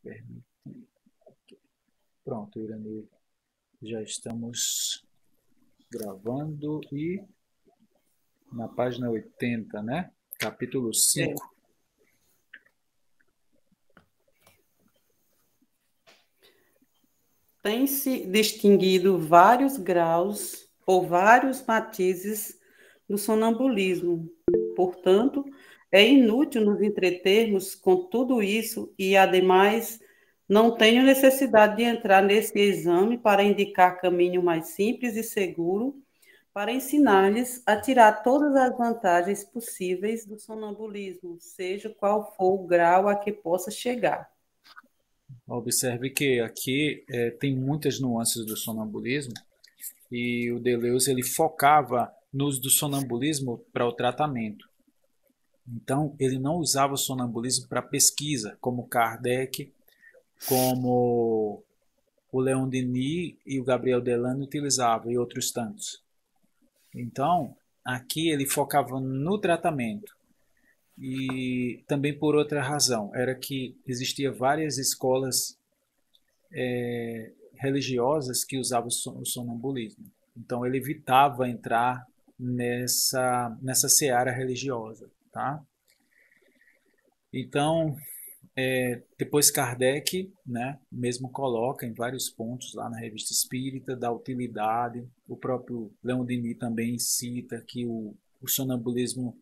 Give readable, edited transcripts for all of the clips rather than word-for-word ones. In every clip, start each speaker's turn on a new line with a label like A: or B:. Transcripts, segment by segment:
A: Permitir. Pronto, Irani, já estamos gravando e na página 80, né? Capítulo
B: É.
A: 5.
B: Tem-se distinguido vários graus ou vários matizes do sonambulismo. Portanto, é inútil nos entretermos com tudo isso e, ademais, não tenho necessidade de entrar nesse exame para indicar caminho mais simples e seguro para ensinar-lhes a tirar todas as vantagens possíveis do sonambulismo, seja qual for o grau a que possa chegar.
A: Observe que aqui tem muitas nuances do sonambulismo e o Deleuze ele focava no uso do sonambulismo para o tratamento. Então, ele não usava o sonambulismo para pesquisa, como Kardec, como o Leon Denis e o Gabriel Delano utilizavam, e outros tantos. Então, aqui ele focava no tratamento. E também por outra razão, era que existia várias escolas religiosas que usavam o sonambulismo. Então ele evitava entrar nessa seara religiosa, tá? Então, depois Kardec, né, mesmo coloca em vários pontos lá na Revista Espírita da utilidade. O próprio Leon Denis também cita que o sonambulismo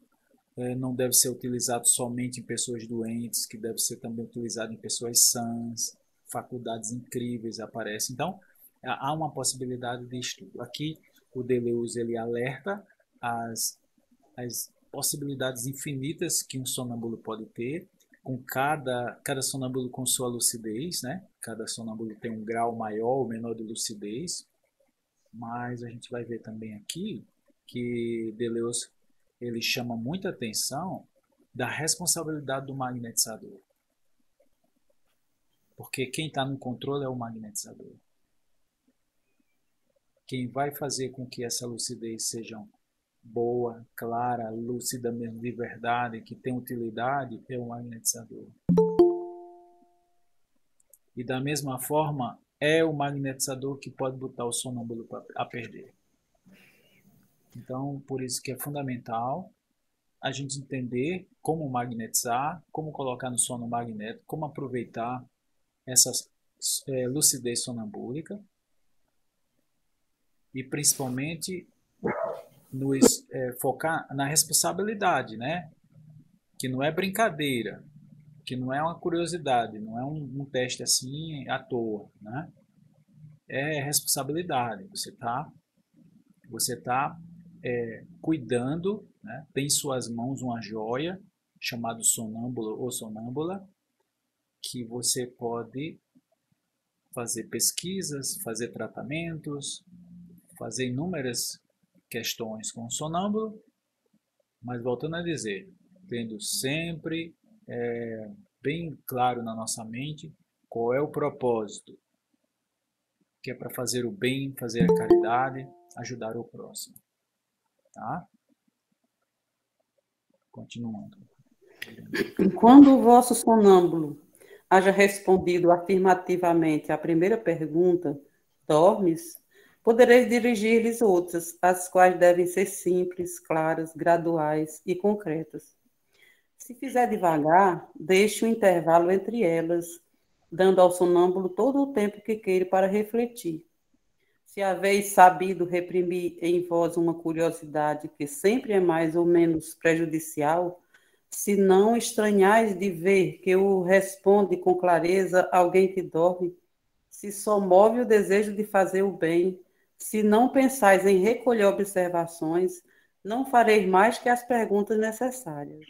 A: não deve ser utilizado somente em pessoas doentes, que deve ser também utilizado em pessoas sãs, faculdades incríveis aparecem. Então, há uma possibilidade de estudo. Aqui, o Deleuze ele alerta as possibilidades infinitas que um sonâmbulo pode ter, com cada sonâmbulo com sua lucidez, né? Cada sonâmbulo tem um grau maior ou menor de lucidez, mas a gente vai ver também aqui que Deleuze ele chama muita atenção da responsabilidade do magnetizador. Porque quem está no controle é o magnetizador. Quem vai fazer com que essa lucidez seja boa, clara, lúcida mesmo, de verdade, que tem utilidade, é o magnetizador. E da mesma forma, é o magnetizador que pode botar o sonâmbulo a perder. Então, por isso que é fundamental a gente entender como magnetizar, como colocar no sono magnético, como aproveitar essa lucidez sonambúlica e principalmente nos focar na responsabilidade, né? Que não é brincadeira, que não é uma curiosidade, não é um teste assim à toa, né? É responsabilidade. Você tá cuidando, né? Tem em suas mãos uma joia chamada sonâmbulo ou sonâmbula que você pode fazer pesquisas, fazer tratamentos, fazer inúmeras questões com o sonâmbulo, mas voltando a dizer, tendo sempre bem claro na nossa mente qual é o propósito, que é para fazer o bem, fazer a caridade, ajudar o próximo, tá? Continuando.
B: Quando o vosso sonâmbulo haja respondido afirmativamente à primeira pergunta, dormes? Podereis dirigir-lhes outras, as quais devem ser simples, claras, graduais e concretas. Se fizer devagar, deixe um intervalo entre elas, dando ao sonâmbulo todo o tempo que queira para refletir. Se haveis sabido reprimir em vós uma curiosidade que sempre é mais ou menos prejudicial, se não estranhais de ver que o responde com clareza alguém que dorme, se só move o desejo de fazer o bem, se não pensais em recolher observações, não fareis mais que as perguntas necessárias.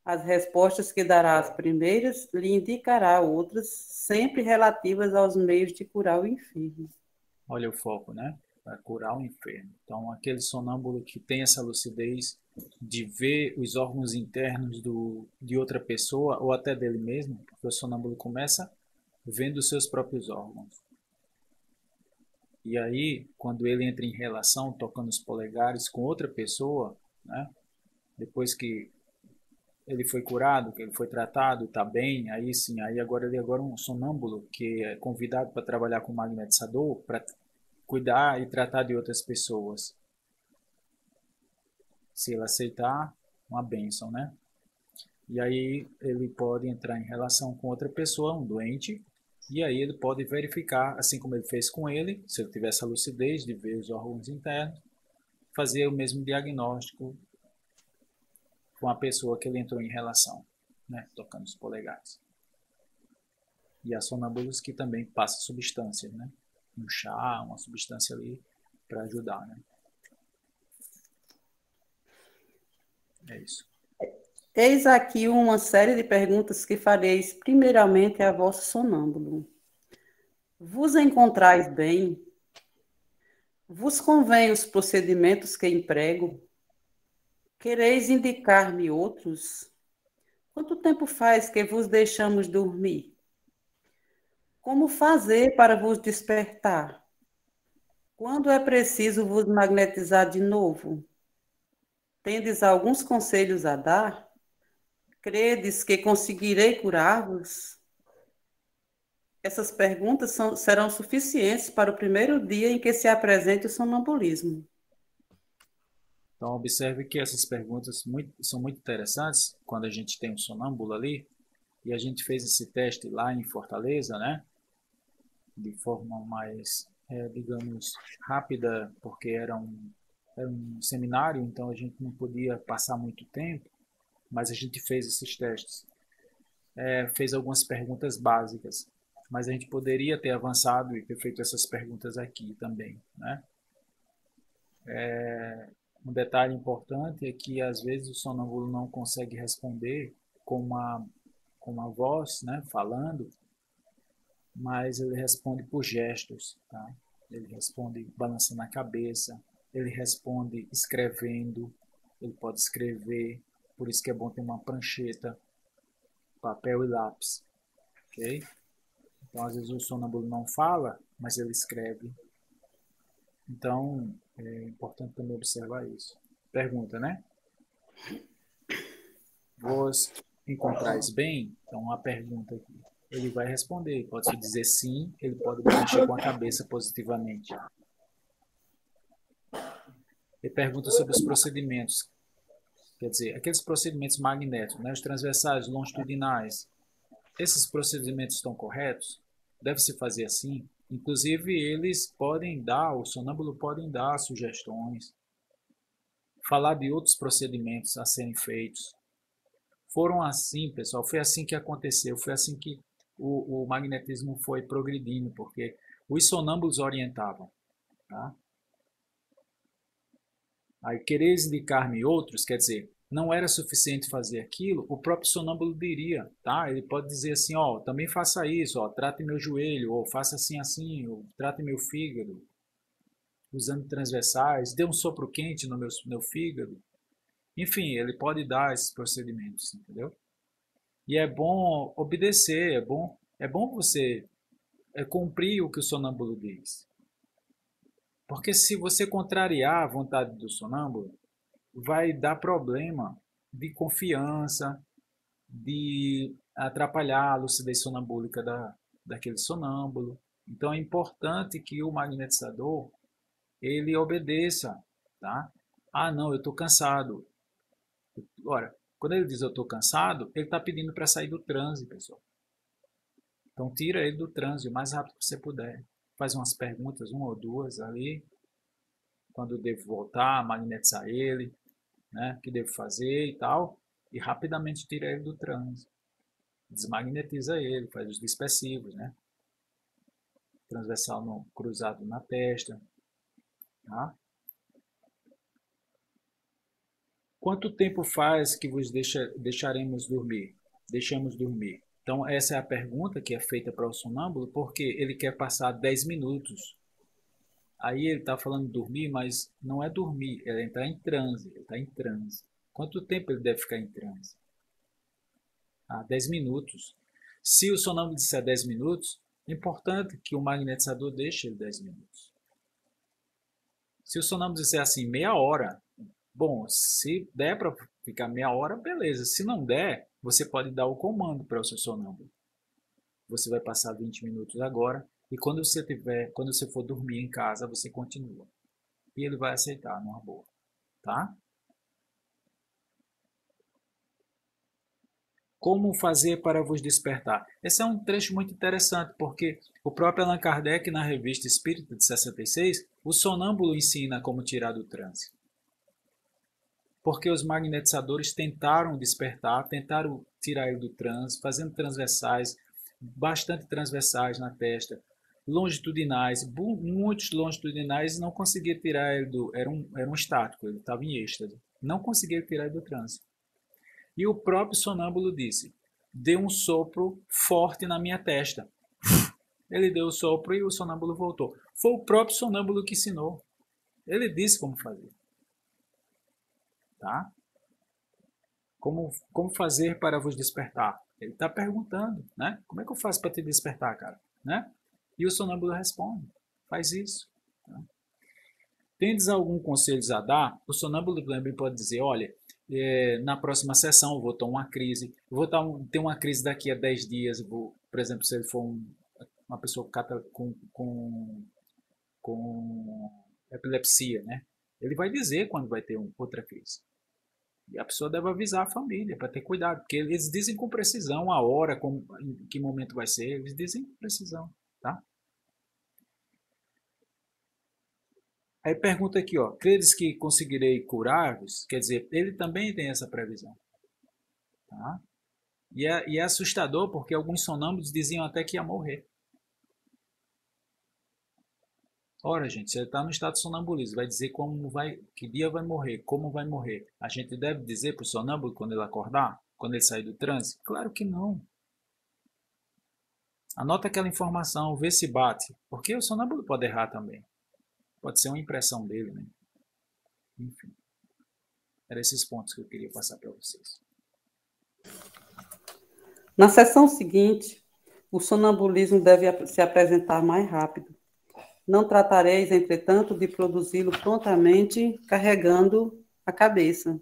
B: As respostas que dará às primeiras lhe indicará outras, sempre relativas aos meios de curar o enfermo.
A: Olha o foco, né? Para curar o enfermo. Então, aquele sonâmbulo que tem essa lucidez de ver os órgãos internos de outra pessoa ou até dele mesmo, porque o sonâmbulo começa vendo os seus próprios órgãos. E aí, quando ele entra em relação, tocando os polegares com outra pessoa, né? Depois que ele foi curado, que ele foi tratado, está bem, aí sim, aí agora ele agora é um sonâmbulo que é convidado para trabalhar com magnetizador, para cuidar e tratar de outras pessoas. Se ele aceitar, uma bênção, né? E aí ele pode entrar em relação com outra pessoa, um doente, e aí ele pode verificar, assim como ele fez com ele, se ele tivesse a lucidez de ver os órgãos internos, fazer o mesmo diagnóstico com a pessoa que ele entrou em relação, né? Tocando os polegares. E há sonâmbulos que também passam substâncias, né? Um chá, uma substância ali para ajudar, né? É isso.
B: Eis aqui uma série de perguntas que fareis primeiramente a vosso sonâmbulo. Vos encontrais bem? Vos convém os procedimentos que emprego? Quereis indicar-me outros? Quanto tempo faz que vos deixamos dormir? Como fazer para vos despertar? Quando é preciso vos magnetizar de novo? Tendes alguns conselhos a dar? Credes que conseguirei curar-vos? Essas perguntas serão suficientes para o primeiro dia em que se apresente o sonambulismo.
A: Então, observe que essas perguntas são muito interessantes quando a gente tem um sonâmbulo ali, e a gente fez esse teste lá em Fortaleza, né? De forma mais, digamos, rápida, porque era um seminário, então a gente não podia passar muito tempo, mas a gente fez esses testes. Fez algumas perguntas básicas, mas a gente poderia ter avançado e ter feito essas perguntas aqui também, né? Um detalhe importante é que às vezes o sonâmbulo não consegue responder com uma voz, né, falando, mas ele responde por gestos, tá? Ele responde balançando a cabeça, ele responde escrevendo, ele pode escrever, por isso que é bom ter uma prancheta, papel e lápis, ok? Então, às vezes o sonâmbulo não fala, mas ele escreve. Então, é importante também observar isso. Pergunta, né? Vos encontrais bem? Então, a pergunta aqui. Ele vai responder. Pode dizer sim, ele pode mexer com a cabeça positivamente. Ele pergunta sobre os procedimentos. Quer dizer, aqueles procedimentos magnéticos, né? Os transversais, longitudinais. Esses procedimentos estão corretos? Deve-se fazer assim? Inclusive, eles podem dar, o sonâmbulo podem dar sugestões, falar de outros procedimentos a serem feitos. Foram assim, pessoal, foi assim que aconteceu, foi assim que o magnetismo foi progredindo, porque os sonâmbulos orientavam. Tá? Aí, quereis indicar-me outros, quer dizer, não era suficiente fazer aquilo, o próprio sonâmbulo diria, tá? Ele pode dizer assim, ó, também faça isso, ó, trate meu joelho, ou faça assim, assim, ou trate meu fígado, usando transversais, dê um sopro quente no meu fígado. Enfim, ele pode dar esses procedimentos, entendeu? E é bom obedecer, é bom você cumprir o que o sonâmbulo diz. Porque se você contrariar a vontade do sonâmbulo, vai dar problema de confiança, de atrapalhar a lucidez sonambúlica daquele sonâmbulo. Então é importante que o magnetizador ele obedeça, tá? Ah, não, eu estou cansado. Ora, quando ele diz eu estou cansado, ele está pedindo para sair do transe, pessoal. Então tira ele do transe o mais rápido que você puder. Faz umas perguntas, uma ou duas ali, quando eu devo voltar, magnetizar ele, né? O que devo fazer e tal, e rapidamente tira ele do transe. Desmagnetiza ele, faz os dispersivos, né? Transversal no, cruzado na testa, tá? Quanto tempo faz que vos deixaremos dormir? Deixamos dormir. Então, essa é a pergunta que é feita para o sonâmbulo, porque ele quer passar 10 minutos. Aí ele está falando de dormir, mas não é dormir, ele está em transe. Ele está em transe. Quanto tempo ele deve ficar em transe? 10 minutos. Se o sonâmbulo disser 10 minutos, é importante que o magnetizador deixe ele 10 minutos. Se o sonâmbulo disser assim, meia hora, bom, se der para ficar meia hora, beleza. Se não der, você pode dar o comando para o seu sonâmbulo. Você vai passar 20 minutos agora e quando você for dormir em casa, você continua. E ele vai aceitar numa boa, tá? Como fazer para vos despertar? Esse é um trecho muito interessante, porque o próprio Allan Kardec, na Revista Espírita de 66, o sonâmbulo ensina como tirar do transe. Porque os magnetizadores tentaram despertar, tentaram tirar ele do transe, fazendo transversais, bastante transversais na testa, longitudinais, muitos longitudinais, não conseguiram tirar ele do... Era um estático, ele estava em êxtase. Não conseguiram tirar ele do transe. E o próprio sonâmbulo disse, deu um sopro forte na minha testa. Ele deu o sopro e o sonâmbulo voltou. Foi o próprio sonâmbulo que ensinou. Ele disse como fazer. Tá? Como fazer para vos despertar? Ele está perguntando, né? Como é que eu faço para te despertar, cara? Né? E o sonâmbulo responde, faz isso. Tá? Tendes algum conselho a dar? O sonâmbulo também pode dizer, olha, na próxima sessão eu vou ter uma crise, eu vou ter uma crise daqui a 10 dias, por exemplo, se ele for uma pessoa com epilepsia, né? Ele vai dizer quando vai ter outra crise. E a pessoa deve avisar a família para ter cuidado, porque eles dizem com precisão a hora, em que momento vai ser, eles dizem com precisão, tá? Aí pergunta aqui, ó, credes que conseguirei curar-vos? Quer dizer, ele também tem essa previsão. Tá? E é assustador porque alguns sonâmbulos diziam até que ia morrer. Ora, gente, se ele está no estado de sonambulismo, vai dizer que dia vai morrer, como vai morrer. A gente deve dizer para o sonâmbulo quando ele acordar? Quando ele sair do transe? Claro que não. Anota aquela informação, vê se bate. Porque o sonâmbulo pode errar também. Pode ser uma impressão dele, né? Enfim. Eram esses pontos que eu queria passar para vocês.
B: Na sessão seguinte, o sonambulismo deve se apresentar mais rápido. Não tratareis, entretanto, de produzi-lo prontamente, carregando a cabeça.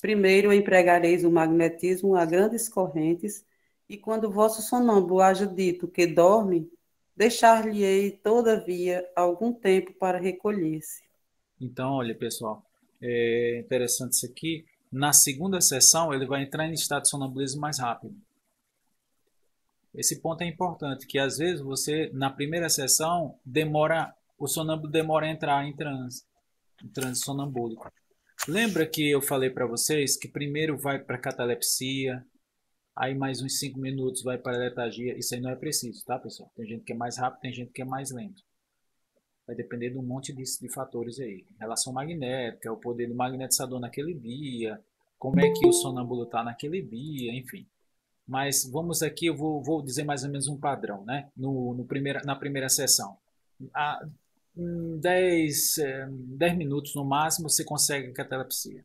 B: Primeiro empregareis o magnetismo a grandes correntes, e quando o vosso sonâmbulo haja dito que dorme, deixar-lhe-ei, todavia, algum tempo para recolher-se.
A: Então, olha, pessoal, é interessante isso aqui. Na segunda sessão, ele vai entrar em estado de sonambulismo mais rápido. Esse ponto é importante, que às vezes você, na primeira sessão, o sonâmbulo demora a entrar em transe sonambúlico. Lembra que eu falei para vocês que primeiro vai para catalepsia, aí mais uns 5 minutos vai para a letargia. Isso aí não é preciso, tá, pessoal? Tem gente que é mais rápido, tem gente que é mais lento. Vai depender de um monte de fatores aí. Relação magnética, o poder do magnetizador naquele dia, como é que o sonâmbulo está naquele dia, enfim. Mas vamos aqui, eu vou dizer mais ou menos um padrão, né? Na primeira sessão. 10 minutos no máximo você consegue catalepsia.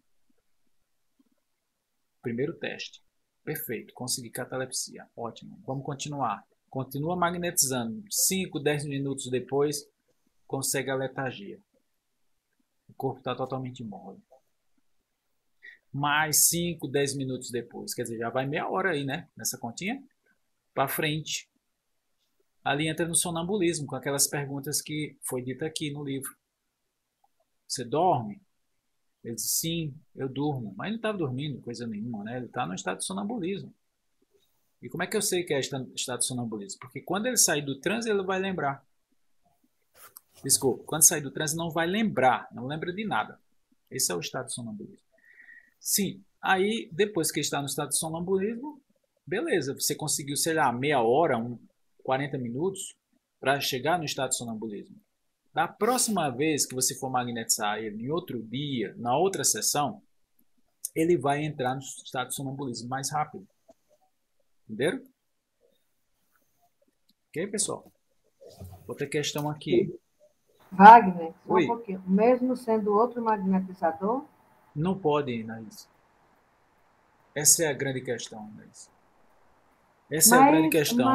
A: Primeiro teste. Perfeito, consegui catalepsia. Ótimo. Vamos continuar. Continua magnetizando. 5, 10 minutos depois, consegue a letargia. O corpo está totalmente imóvel. Mais 5, 10 minutos depois. Quer dizer, já vai meia hora aí, né? Nessa continha. Para frente. Ali entra no sonambulismo, com aquelas perguntas que foi dita aqui no livro. Você dorme? Ele disse, sim, eu durmo. Mas ele não estava dormindo, coisa nenhuma, né? Ele está no estado de sonambulismo. E como é que eu sei que é estado de sonambulismo? Porque quando ele sair do transe, ele vai lembrar. Desculpa, quando sair do transe, não vai lembrar. Não lembra de nada. Esse é o estado de sonambulismo. Sim, aí depois que está no estado de sonambulismo, beleza, você conseguiu, sei lá, meia hora, 40 minutos para chegar no estado de sonambulismo. Da próxima vez que você for magnetizar ele em outro dia, na outra sessão, ele vai entrar no estado de sonambulismo mais rápido. Entenderam? Ok, pessoal? Outra questão aqui.
C: Wagner, só
A: Oi.
C: um pouquinho. Mesmo sendo outro magnetizador?
A: Não pode, Naís. Essa é a grande questão, Naís. Essa é a grande questão.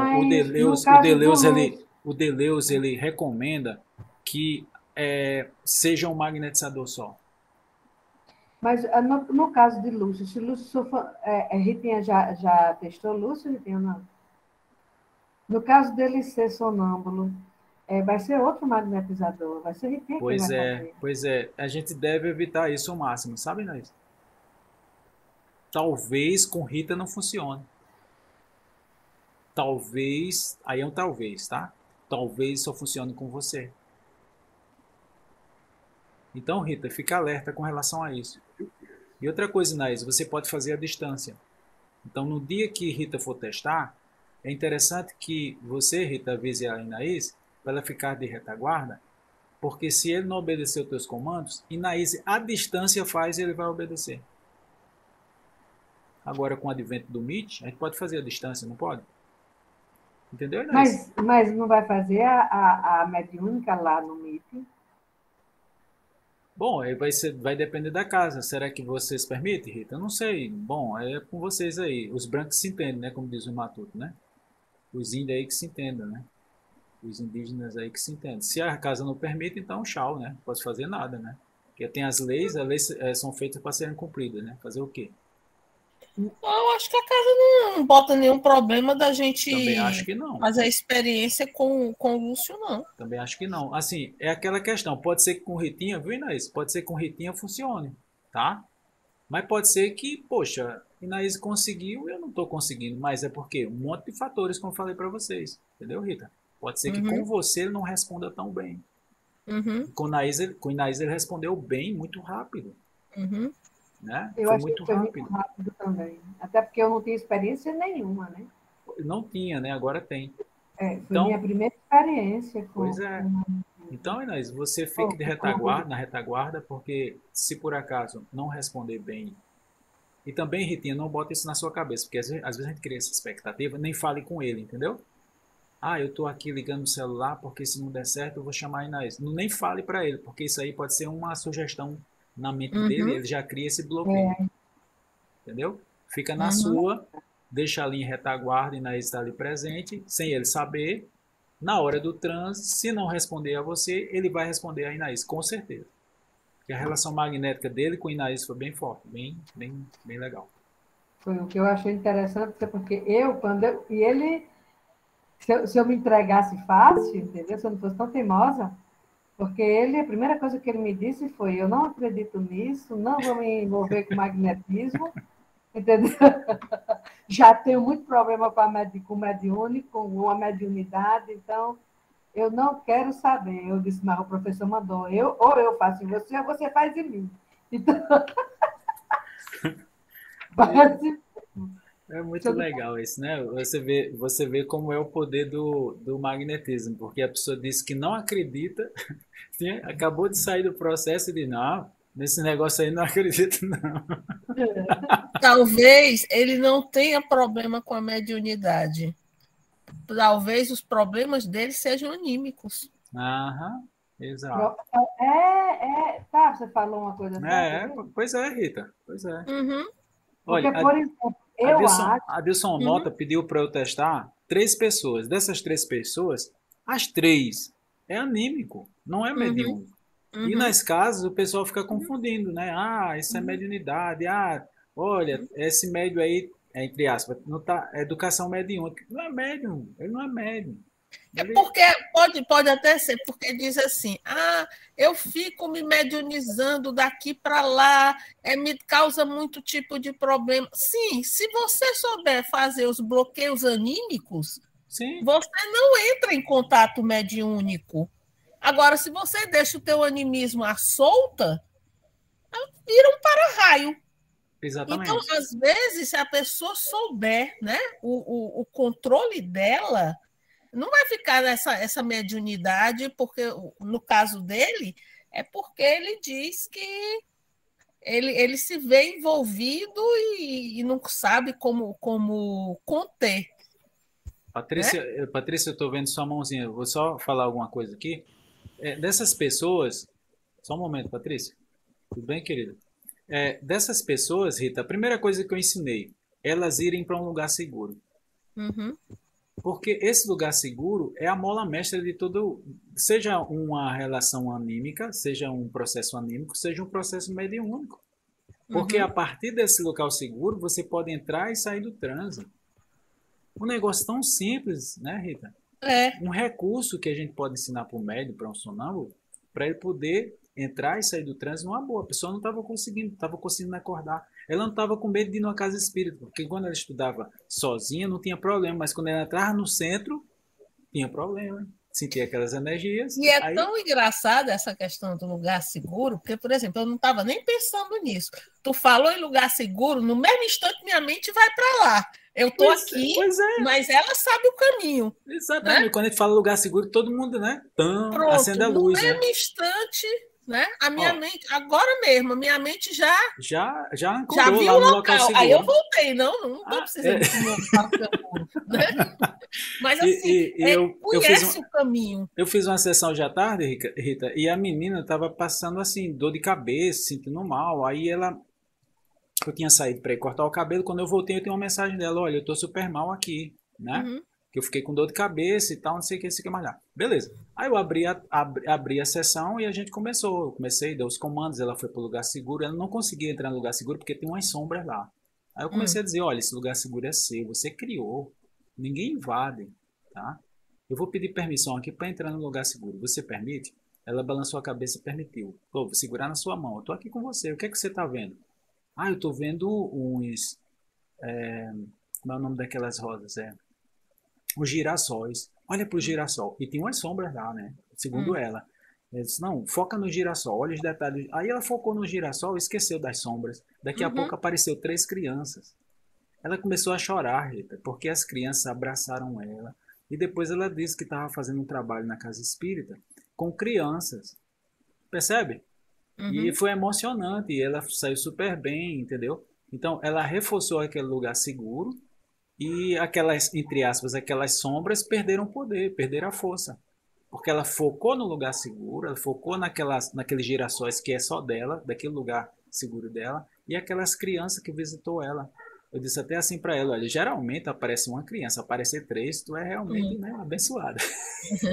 A: O Deleuze, ele recomenda que seja um magnetizador só.
C: Mas no caso de Lúcio, se Lúcio Ritinha já testou Lúcio, Ritinha, não? No caso dele ser sonâmbulo, vai ser outro magnetizador, vai ser Ritinha quem vai fazer.
A: Pois é. A gente deve evitar isso ao máximo, sabe, Nais? Talvez com Rita não funcione. Talvez, aí é um talvez, tá? Talvez só funcione com você. Então, Rita, fica alerta com relação a isso. E outra coisa, Inaís, você pode fazer à distância. Então, no dia que Rita for testar, é interessante que você, Rita, avise a Inaís para ela ficar de retaguarda, porque se ele não obedecer os teus comandos, Inaís, à distância faz e ele vai obedecer. Agora, com o advento do Meet, a gente pode fazer à distância, não pode? Entendeu, Inaís?
C: Mas não vai fazer a mediúnica lá no meeting?
A: Bom, aí vai depender da casa. Será que vocês permitem, Rita? Eu não sei. Bom, é com vocês aí. Os brancos se entendem, né? Como diz o Matuto, né? Os índios aí que se entendam, né? Os indígenas aí que se entendem. Se a casa não permite, então tchau, né? Não pode fazer nada, né? Porque tem as leis são feitas para serem cumpridas, né? Fazer o quê?
D: Eu acho que a casa não bota nenhum problema da gente
A: Também acho que não.
D: fazer a experiência com o Lúcio, não.
A: Também acho que não. Assim, é aquela questão. Pode ser que com Ritinha, viu, Inaís? Pode ser que com Ritinha funcione, tá? Mas pode ser que, poxa, Inaís conseguiu e eu não estou conseguindo. Mas é porque um monte de fatores, como eu falei para vocês. Entendeu, Rita? Pode ser que com você ele não responda tão bem. Com Inaís ele respondeu bem, muito rápido. Né?
C: Eu
A: foi
C: acho
A: muito
C: que foi
A: rápido.
C: muito rápido também. Até porque eu não tinha experiência nenhuma, né?
A: Não tinha, né? Agora tem.
C: Foi
A: Então,
C: minha primeira experiência com.
A: Pois é. Então, Inês, você fique de retaguarda, na retaguarda, porque se por acaso não responder bem, e também, Ritinha, não bota isso na sua cabeça, porque às vezes a gente cria essa expectativa, nem fale com ele, entendeu? Ah, eu tô aqui ligando o celular porque se não der certo eu vou chamar a Inês. Não, nem fale para ele, porque isso aí pode ser uma sugestão na mente dele, ele já cria esse bloqueio. Entendeu? Fica na sua, deixa ali em retaguarda, Inês está ali presente, sem ele saber. Na hora do trânsito, se não responder a você, ele vai responder a Inaís, com certeza. Porque a relação magnética dele com a Inaís foi bem forte, bem legal.
C: Foi o que eu achei interessante, porque e ele, se eu me entregasse fácil, entendeu? Se eu não fosse tão teimosa, porque a primeira coisa que ele me disse foi: eu não acredito nisso, não vou me envolver com magnetismo, entendeu? Já tenho muito problema com o mediúnico, com a mediunidade, então eu não quero saber. Eu disse, mas o professor mandou, ou eu faço em você, ou você faz em mim. Então,
A: é muito legal isso, né? Você vê como é o poder do magnetismo, porque a pessoa disse que não acredita, acabou de sair do processo e diz, não, nesse negócio aí não acredito, não.
D: Talvez ele não tenha problema com a mediunidade. Talvez os problemas dele sejam anímicos.
A: Aham, exato.
C: Tá, você falou uma coisa
A: Pois é, Rita, pois é.
C: Olha, porque, por exemplo,
A: Adilson Mota pediu para eu testar 3 pessoas. Dessas 3 pessoas, as 3 é anímico, não é mediúnico. E nas casas o pessoal fica confundindo, né? Ah, isso é mediunidade. Ah, olha, esse médium aí, entre aspas, não tá, é educação mediúnica. Não é médium, ele não é médium.
D: É porque pode até ser, porque diz assim: ah, eu fico me mediunizando daqui para lá, me causa muito tipo de problema. Sim, se você souber fazer os bloqueios anímicos,
A: Sim.
D: Você não entra em contato mediúnico. Agora, se você deixa o teu animismo à solta, vira um para-raio.
A: Exatamente.
D: Então, às vezes, se a pessoa souber, né, o controle dela, não vai ficar essa mediunidade, porque no caso dele, é porque ele diz que ele se vê envolvido e não sabe como conter.
A: Patrícia, né? Patrícia, eu estou vendo sua mãozinha. Eu vou só falar alguma coisa aqui. Dessas pessoas... Só um momento, Patrícia. Tudo bem, querida? Dessas pessoas, Rita, a primeira coisa que eu ensinei, elas irem para um lugar seguro. Porque esse lugar seguro é a mola mestra de tudo, seja uma relação anímica, seja um processo anímico, seja um processo mediúnico. Porque a partir desse local seguro, você pode entrar e sair do transe. Um negócio tão simples, né, Rita? Um recurso que a gente pode ensinar para o médium, para um sonâmbulo, para ele poder entrar e sair do transe numa boa. A pessoa não estava conseguindo acordar. Ela não estava com medo de ir numa casa espírita, porque quando ela estudava sozinha não tinha problema, mas quando ela entrava no centro, tinha problema. Sentia aquelas energias.
D: E é tão engraçada essa questão do lugar seguro, porque, por exemplo, eu não estava nem pensando nisso. Tu falou em lugar seguro, no mesmo instante minha mente vai para lá. Eu estou aqui, mas ela sabe o caminho.
A: Exatamente. Né? Quando a gente fala lugar seguro, todo mundo, né?
D: Pronto,
A: acende a luz.
D: No mesmo instante, né? A minha mente, agora mesmo, a minha mente já
A: ancorou
D: viu
A: lá
D: o
A: no local seguro.
D: Aí eu voltei, não estou precisando de novo seguro, né? Mas assim, conhece o caminho.
A: Eu fiz uma sessão já tarde, Rita, e a menina estava passando assim, dor de cabeça, sentindo mal. Aí eu tinha saído para ir cortar o cabelo. Quando eu voltei, eu tenho uma mensagem dela: olha, eu tô super mal aqui, né? Que eu fiquei com dor de cabeça e tal, não sei o que mais lá. Beleza. Aí eu abri a sessão e a gente começou. Eu comecei, dei os comandos, ela foi para o lugar seguro. Ela não conseguia entrar no lugar seguro porque tem umas sombras lá. Aí eu comecei a dizer: olha, esse lugar seguro é seu, você criou. Ninguém invade, tá? Eu vou pedir permissão aqui para entrar no lugar seguro. Você permite? Ela balançou a cabeça e permitiu. Pô, vou segurar na sua mão. Eu tô aqui com você. O que é que você tá vendo? Eu tô vendo uns... como é o nome daquelas rosas? Os girassóis. Olha pro girassol. E tem umas sombras lá, né? Segundo ela. Ela disse: não, foca no girassol. Olha os detalhes. Aí ela focou no girassol e esqueceu das sombras. Daqui a pouco apareceu 3 crianças. Ela começou a chorar, Rita, porque as crianças abraçaram ela. E depois ela disse que estava fazendo um trabalho na casa espírita com crianças. Percebe? E foi emocionante. E ela saiu super bem, entendeu? Então, ela reforçou aquele lugar seguro. E aquelas, entre aspas, aquelas sombras perderam o poder, perderam a força. Porque ela focou no lugar seguro, ela focou naqueles girassóis que é só dela, daquele lugar seguro dela, e aquelas crianças que visitou ela. Eu disse até assim para ela: olha, geralmente aparece uma criança, aparecer 3, tu é realmente, né, abençoada.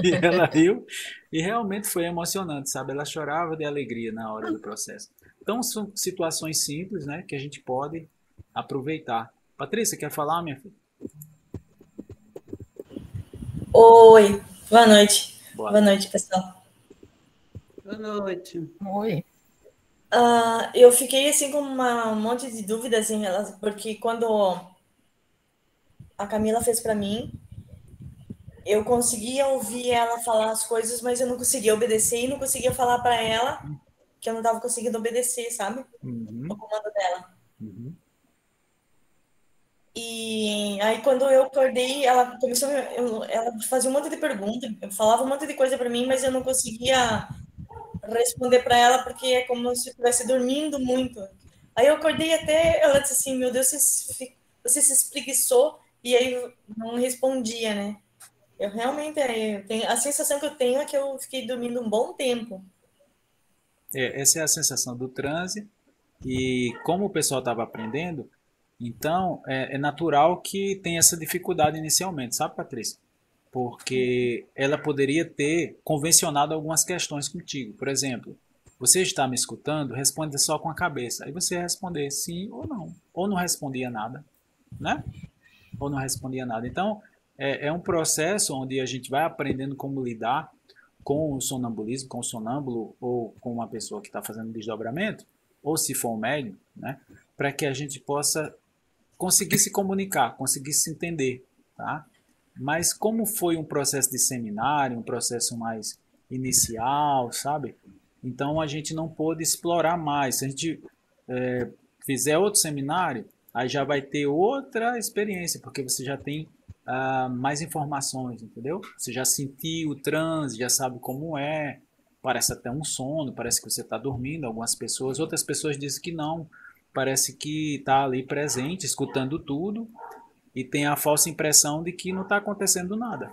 A: E ela riu, e realmente foi emocionante, sabe? Ela chorava de alegria na hora do processo. Então são situações simples, né, que a gente pode aproveitar. Patrícia, quer falar, minha filha?
E: Oi, boa noite. Boa noite, pessoal.
B: Boa noite.
D: Oi.
E: Eu fiquei assim com um monte de dúvidas em relação, porque quando a Camila fez para mim, eu conseguia ouvir ela falar as coisas, mas eu não conseguia obedecer e não conseguia falar para ela que eu não estava conseguindo obedecer, sabe? O comando dela. E aí, quando eu acordei, ela começou, ela fazia um monte de perguntas, falava um monte de coisa para mim, mas eu não conseguia responder para ela, porque é como se eu estivesse dormindo muito. Aí eu acordei até, ela disse assim: meu Deus, você se espreguiçou, e aí eu não respondia, né? Eu realmente, a sensação que eu tenho é que eu fiquei dormindo um bom tempo.
A: Essa é a sensação do transe, e como o pessoal estava aprendendo, então é natural que tenha essa dificuldade inicialmente, sabe, Patrícia? Porque ela poderia ter convencionado algumas questões contigo. Por exemplo, você está me escutando? Responde só com a cabeça. Aí você ia responder sim ou não. Ou não respondia nada, né? Ou não respondia nada. Então, é um processo onde a gente vai aprendendo como lidar com o sonambulismo, com o sonâmbulo, ou com uma pessoa que está fazendo desdobramento, ou se for um médium, né? Para que a gente possa conseguir se comunicar, conseguir se entender, tá? Mas como foi um processo de seminário, um processo mais inicial, sabe? Então a gente não pôde explorar mais. Se a gente fizer outro seminário, aí já vai ter outra experiência, porque você já tem mais informações, entendeu? Você já sentiu o transe, já sabe como é, parece até um sono, parece que você está dormindo, algumas pessoas, outras pessoas dizem que não, parece que está ali presente, escutando tudo, e tem a falsa impressão de que não está acontecendo nada,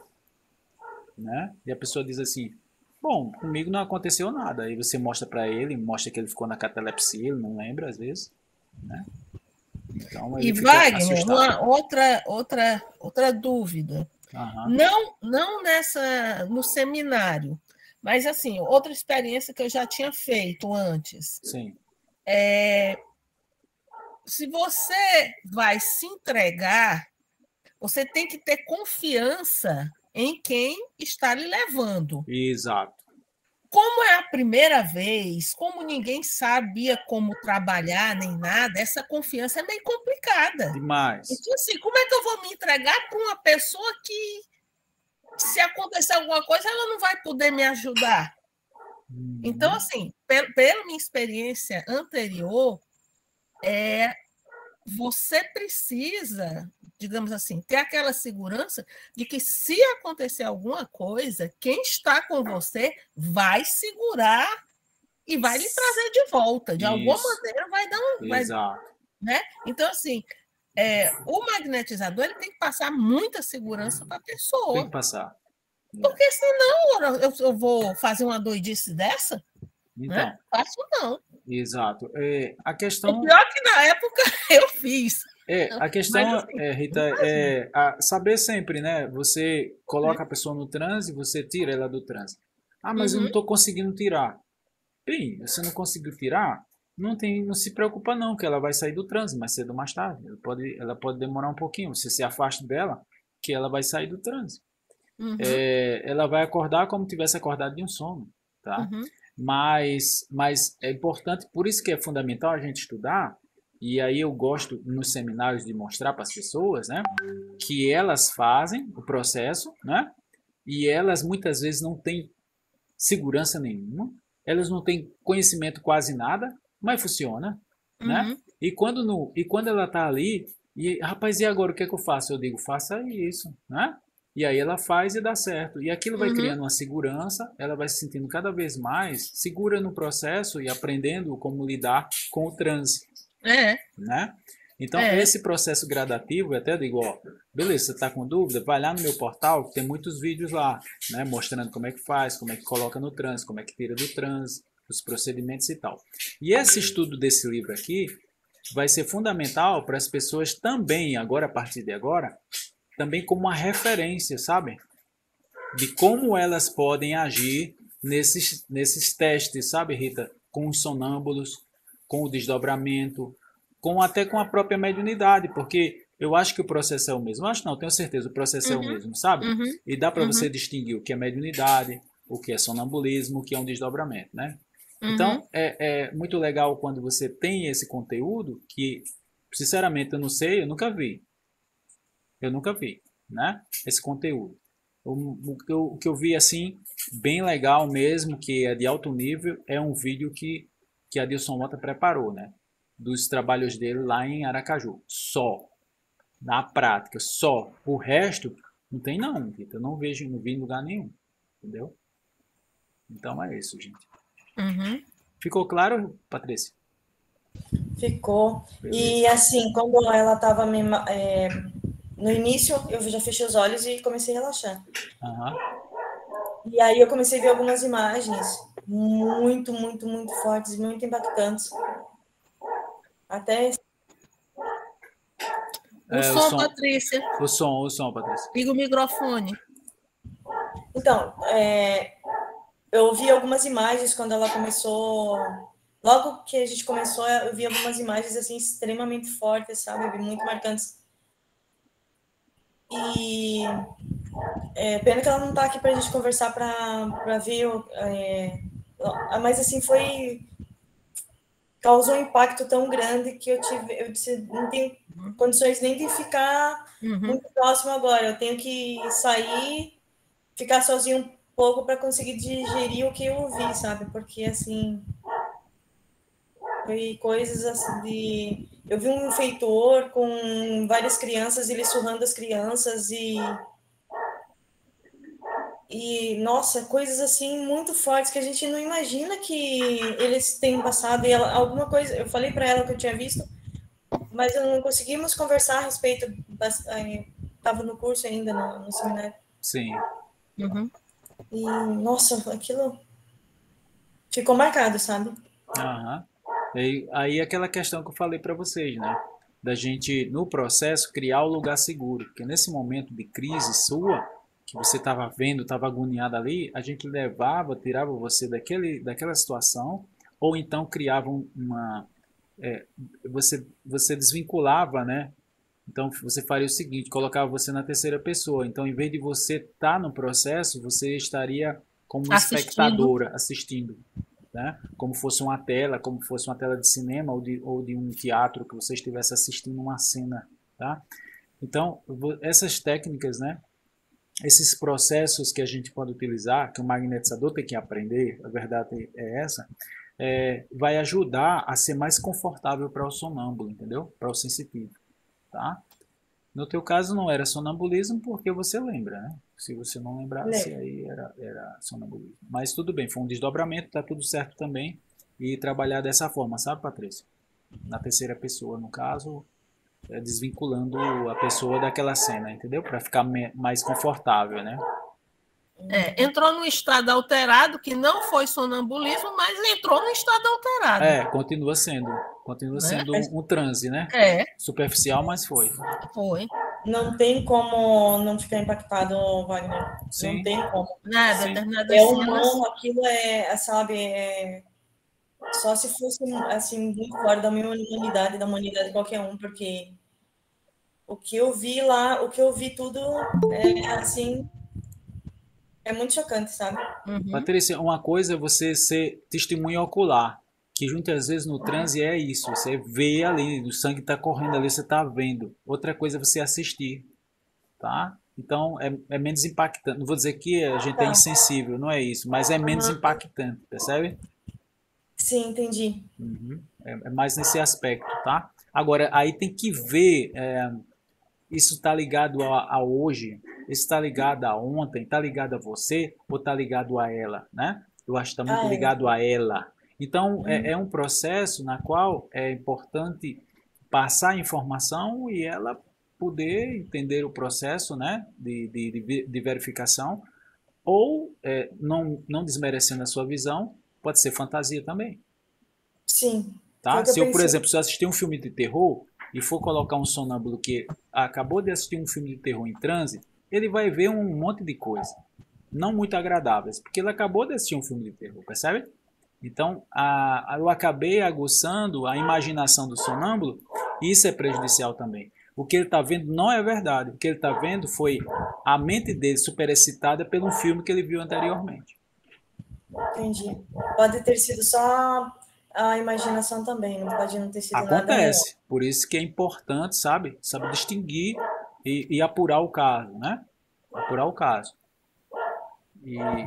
A: né? E a pessoa diz assim: bom, comigo não aconteceu nada. Aí você mostra para ele, mostra que ele ficou na catalepsia, ele não lembra às vezes, né? Então, ele
D: e Wagner, outra dúvida. Não no seminário, mas assim, outra experiência que eu já tinha feito antes.
A: Sim.
D: se você vai se entregar, você tem que ter confiança em quem está lhe levando.
A: Exato.
D: Como é a primeira vez, como ninguém sabia como trabalhar nem nada, essa confiança é meio complicada.
A: Demais.
D: Então, assim, como é que eu vou me entregar para uma pessoa que, se acontecer alguma coisa, ela não vai poder me ajudar? Então, assim, pela minha experiência anterior, você precisa, digamos assim, ter aquela segurança de que, se acontecer alguma coisa, quem está com você vai segurar e vai lhe trazer de volta. De alguma maneira vai dar um...
A: Exato.
D: Né? Então, assim, o magnetizador ele tem que passar muita segurança para a pessoa.
A: Tem que passar.
D: Porque senão eu vou fazer uma doidice dessa?
A: Então,
D: né? Faço não.
A: Exato. A questão...
D: O pior que na época eu fiz.
A: A questão,
D: assim,
A: Rita, saber sempre, né? Você coloca a pessoa no transe, você tira ela do transe. Ah, mas eu não estou conseguindo tirar. Bem, você não conseguiu tirar, não se preocupa não, que ela vai sair do transe mais cedo ou mais tarde. Ela pode demorar um pouquinho, você se afasta dela, que ela vai sair do transe. Ela vai acordar como tivesse acordado de um sono, tá? Mas é importante, por isso que é fundamental a gente estudar, e aí eu gosto nos seminários de mostrar para as pessoas, né, que elas fazem o processo, né, e elas muitas vezes não têm segurança nenhuma, elas não têm conhecimento quase nada, mas funciona, né? E quando ela está ali, e rapaz, e agora o que é que eu faço? Eu digo, faça isso, né? E aí ela faz e dá certo. E aquilo vai criando uma segurança, ela vai se sentindo cada vez mais segura no processo e aprendendo como lidar com o transe. Né? Então, esse processo gradativo, eu até digo, ó, beleza, você está com dúvida? Vai lá no meu portal, tem muitos vídeos lá, né, mostrando como é que faz, como é que coloca no transe, como é que tira do transe, os procedimentos e tal. E esse estudo desse livro aqui vai ser fundamental para as pessoas também, agora, a partir de agora, também como uma referência, sabe? De como elas podem agir nesses testes, sabe, Rita? Com os sonâmbulos, com o desdobramento, até com a própria mediunidade, porque eu acho que o processo é o mesmo. Eu acho não, tenho certeza, o processo é o mesmo, sabe? E dá para você distinguir o que é mediunidade, o que é sonambulismo, o que é um desdobramento, né? Então, é muito legal quando você tem esse conteúdo que, sinceramente, eu não sei, eu nunca vi. Eu nunca vi, né? Esse conteúdo. O que eu vi, assim, bem legal mesmo, que é de alto nível, é um vídeo que Adilson Mota preparou, né? Dos trabalhos dele lá em Aracaju. Só. Na prática, só. O resto, não tem não, Rita. Eu não vi em lugar nenhum. Entendeu? Então é isso, gente. Ficou claro, Patrícia?
E: Ficou.
A: Beleza.
E: E assim, quando ela estava no início, eu já fechei os olhos e comecei a relaxar. E aí eu comecei a ver algumas imagens muito, muito, muito fortes, muito impactantes. Até...
D: O som, Patrícia.
A: O som, Patrícia.
D: Liga o microfone.
E: Então, eu vi algumas imagens quando ela começou... Logo que a gente começou, eu vi algumas imagens assim extremamente fortes, sabe? Muito marcantes. E pena que ela não está aqui para a gente conversar para ver... mas assim, causou um impacto tão grande que eu não tenho condições nem de ficar muito próximo agora. Eu tenho que sair, ficar sozinho um pouco para conseguir digerir o que eu ouvi, sabe? Porque, assim, foi coisas assim eu vi um feitor com várias crianças, ele surrando as crianças e, nossa, coisas assim muito fortes que a gente não imagina que eles têm passado. E alguma coisa, eu falei para ela que eu tinha visto, mas não conseguimos conversar a respeito. Estava no curso ainda, no seminário.
A: Sim.
E: E, nossa, aquilo ficou marcado, sabe?
A: Aí aquela questão que eu falei para vocês, né? Da gente, no processo, criar o lugar seguro. Porque nesse momento de crise sua, que você estava vendo, estava agoniado ali, a gente tirava você daquela situação, ou então criava você desvinculava, né? Então você faria o seguinte, colocava você na terceira pessoa. Então, em vez de você estar no processo, você estaria como uma
D: Assistindo.
A: espectadora assistindo, né? Como fosse uma tela, como fosse uma tela de cinema ou de um teatro que você estivesse assistindo uma cena, tá? Então, essas técnicas, né? Esses processos que a gente pode utilizar, que o magnetizador tem que aprender, a verdade é essa, vai ajudar a ser mais confortável para o sonâmbulo, entendeu? Para o sensitivo, tá? No teu caso não era sonambulismo porque você lembra, né? Se você não lembrasse, aí era sonambulismo. Mas tudo bem, foi um desdobramento, tá tudo certo também. E trabalhar dessa forma, sabe, Patrícia? Na terceira pessoa, no caso, desvinculando a pessoa daquela cena, entendeu? Para ficar mais confortável, né?
D: Entrou num estado alterado, que não foi sonambulismo, mas entrou num estado alterado.
A: Continua sendo um transe, né? Superficial, mas foi.
D: Foi.
E: Não tem como não ficar impactado, Wagner.
A: Sim.
E: Não tem como.
D: Nada,
E: é humano, aquilo sabe, só se fosse, assim, muito fora da minha humanidade, da humanidade de qualquer um, porque o que eu vi lá, o que eu vi tudo, assim, é muito chocante, sabe?
A: Uhum. Patrícia, uma coisa é você ser testemunha ocular, que muitas vezes no transe é isso, você vê ali, o sangue está correndo ali, você está vendo. Outra coisa é você assistir, tá? Então, é menos impactante. Não vou dizer que a gente é insensível, não é isso, mas é menos impactante, percebe?
E: Sim, entendi.
A: Uhum. É mais nesse aspecto, tá? Agora, aí tem que ver, isso está ligado a hoje, isso está ligado a ontem, está ligado a você ou está ligado a ela, né? Eu acho que está muito ligado a ela. Então, é um processo na qual é importante passar a informação e ela poder entender o processo, né, de verificação, ou, não desmerecendo a sua visão, pode ser fantasia também.
E: Sim.
A: Tá? Se eu, por exemplo, se eu assistir um filme de terror e for colocar um sonâmbulo que acabou de assistir um filme de terror em transe, ele vai ver um monte de coisa não muito agradáveis, porque ele acabou de assistir um filme de terror, percebe? Então, eu acabei aguçando a imaginação do sonâmbulo e isso é prejudicial também. O que ele está vendo não é verdade. O que ele está vendo foi a mente dele superexcitada pelo filme que ele viu anteriormente.
E: Entendi. Pode ter sido só a imaginação também, não pode não ter sido nada.
A: Acontece. Por isso que é importante, sabe distinguir e apurar o caso, né? Apurar o caso.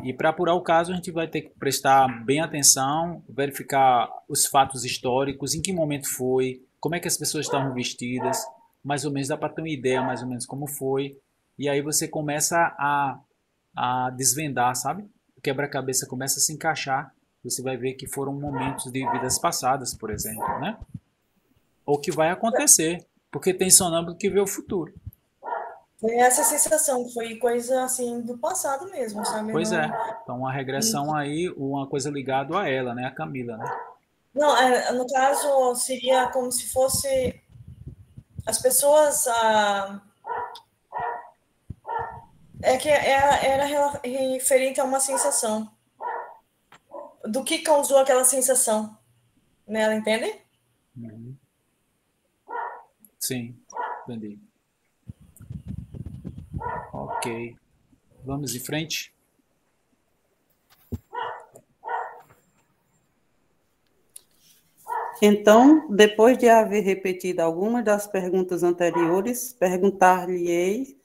A: E para apurar o caso, a gente vai ter que prestar bem atenção, verificar os fatos históricos, em que momento foi, como é que as pessoas estavam vestidas, mais ou menos dá para ter uma ideia mais ou menos como foi. E aí você começa a desvendar, sabe? O quebra-cabeça começa a se encaixar. Você vai ver que foram momentos de vidas passadas, por exemplo, né? Ou que vai acontecer, porque tem sonâmbulo que vê o futuro.
E: Foi essa sensação, foi coisa assim do passado mesmo, sabe?
A: Pois é. Então, uma regressão aí, uma coisa ligada a ela, né? A Camila, né?
E: Não, no caso, seria como se fosse as pessoas... era referente a uma sensação. Do que causou aquela sensação. Né? Ela entende?
A: Uhum. Sim, entendi. Ok. Vamos em frente?
B: Então, depois de haver repetido algumas das perguntas anteriores, perguntar-lhe-ei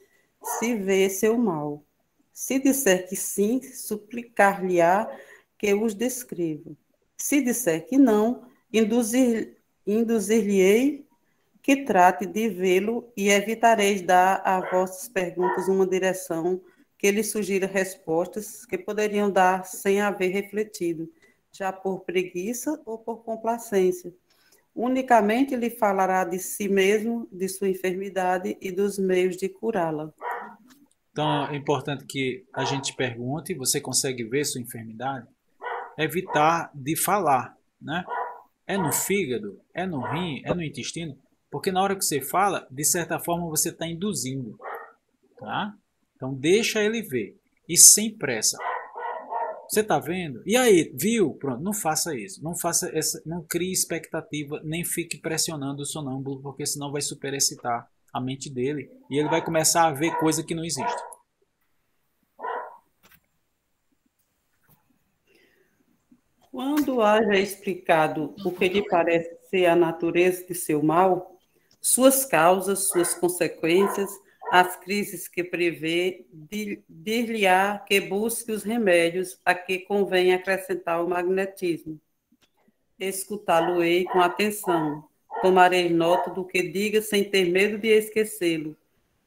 B: se vê seu mal. Se disser que sim, suplicar-lhe-á que os descreva. Se disser que não, induzir-lhe-ei que trate de vê-lo e evitareis dar a vossas perguntas uma direção que lhe sugira respostas que poderiam dar sem haver refletido, já por preguiça ou por complacência. Unicamente lhe falará de si mesmo, de sua enfermidade e dos meios de curá-la.
A: Então, é importante que a gente pergunte, você consegue ver sua enfermidade? Evitar de falar, né? É no fígado? É no rim? É no intestino? Porque na hora que você fala, de certa forma você está induzindo, tá? Então, deixa ele ver. E sem pressa. Você está vendo? E aí, viu? Pronto, não faça isso. Não faça essa, não crie expectativa, nem fique pressionando o sonâmbulo, porque senão vai superexcitar a mente dele e ele vai começar a ver coisa que não existe.
B: Quando haja explicado o que lhe parece ser a natureza de seu mal, suas causas, suas consequências, as crises que prevê, dir-lhe-á que busque os remédios a que convém acrescentar o magnetismo. Escutá-lo-ei com atenção, tomarei nota do que diga sem ter medo de esquecê-lo.